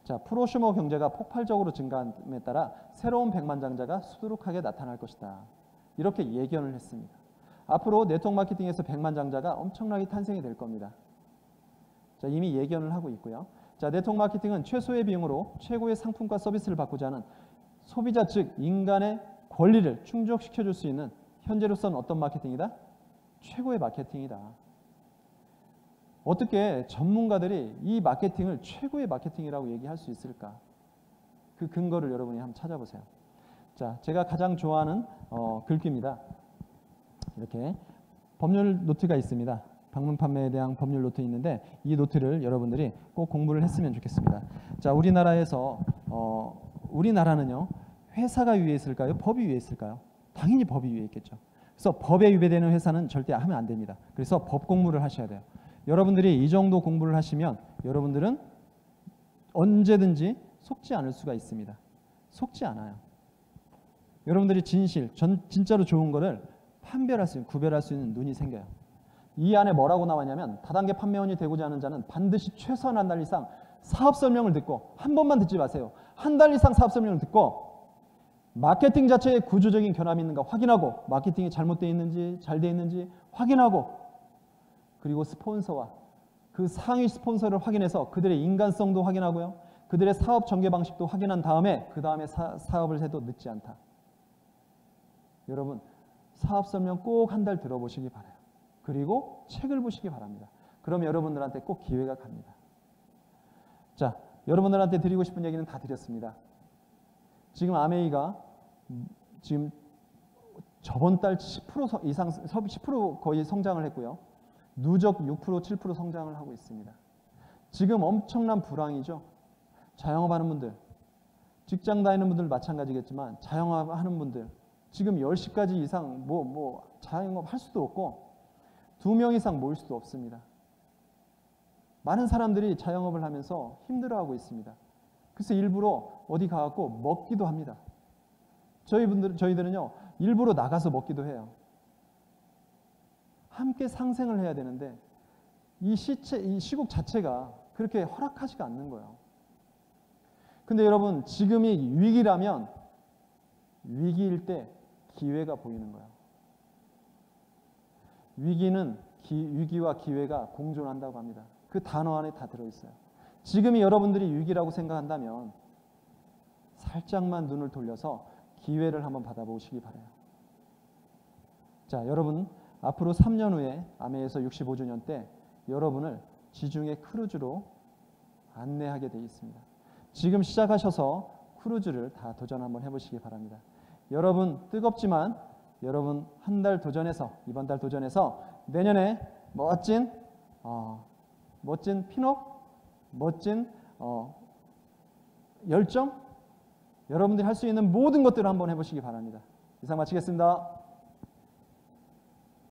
자, 프로슈머 경제가 폭발적으로 증가함에 따라 새로운 백만장자가 수두룩하게 나타날 것이다. 이렇게 예견을 했습니다. 앞으로 네트워크 마케팅에서 백만장자가 엄청나게 탄생이 될 겁니다. 자, 이미 예견을 하고 있고요. 자, 네트워크 마케팅은 최소의 비용으로 최고의 상품과 서비스를 받고자 하는 소비자 즉 인간의 권리를 충족시켜줄 수 있는, 현재로서는 어떤 마케팅이다? 최고의 마케팅이다. 어떻게 전문가들이 이 마케팅을 최고의 마케팅이라고 얘기할 수 있을까? 그 근거를 여러분이 한번 찾아보세요. 자, 제가 가장 좋아하는 글귀입니다. 이렇게 법률 노트가 있습니다. 방문 판매에 대한 법률 노트 있는데 이 노트를 여러분들이 꼭 공부를 했으면 좋겠습니다. 자, 우리나라는요, 회사가 위에 있을까요? 법이 위에 있을까요? 당연히 법이 위에 있겠죠. 그래서 법에 위배되는 회사는 절대 하면 안 됩니다. 그래서 법 공부를 하셔야 돼요. 여러분들이 이 정도 공부를 하시면 여러분들은 언제든지 속지 않을 수가 있습니다. 속지 않아요. 여러분들이 진짜로 좋은 거를 구별할 수 있는 눈이 생겨요. 이 안에 뭐라고 나왔냐면, 다단계 판매원이 되고자 하는 자는 반드시 최소한 한 달 이상 사업 설명을 듣고, 한 번만 듣지 마세요. 한 달 이상 사업 설명을 듣고 마케팅 자체에 구조적인 결함이 있는가 확인하고, 마케팅이 잘못되어 있는지 잘 되어 있는지 확인하고, 그리고 스폰서와 그 상위 스폰서를 확인해서 그들의 인간성도 확인하고요, 그들의 사업 전개 방식도 확인한 다음에 그 다음에 사업을 해도 늦지 않다. 여러분, 사업 설명 꼭 한 달 들어보시기 바라요. 그리고 책을 보시기 바랍니다. 그럼 여러분들한테 꼭 기회가 갑니다. 자, 여러분들한테 드리고 싶은 얘기는 다 드렸습니다. 지금 아메이가 지금 저번 달 10% 이상, 10% 거의 성장을 했고요. 누적 6%, 7% 성장을 하고 있습니다. 지금 엄청난 불황이죠. 자영업하는 분들, 직장 다니는 분들 마찬가지겠지만 자영업하는 분들 지금 10시까지 이상 자영업 할 수도 없고 2명 이상 모일 수도 없습니다. 많은 사람들이 자영업을 하면서 힘들어하고 있습니다. 그래서 일부러 어디 가갖고 먹기도 합니다. 저희들은요, 일부러 나가서 먹기도 해요. 함께 상생을 해야 되는데 이 시국 자체가 그렇게 허락하지가 않는 거예요. 근데 여러분, 지금이 위기라면 위기일 때 기회가 보이는 거예요. 위기와 기회가 공존한다고 합니다. 그 단어 안에 다 들어있어요. 지금이 여러분들이 위기라고 생각한다면 살짝만 눈을 돌려서 기회를 한번 받아보시기 바라요. 자, 여러분, 앞으로 3년 후에 아메에서 65주년 때 여러분을 지중해 크루즈로 안내하게 되어 있습니다. 지금 시작하셔서 크루즈를 다 도전 한번 해보시기 바랍니다. 여러분, 뜨겁지만 여러분 한 달 도전해서, 이번 달 도전해서 내년에 멋진 핀업, 멋진 열정, 여러분들이 할 수 있는 모든 것들을 한번 해보시기 바랍니다. 이상 마치겠습니다.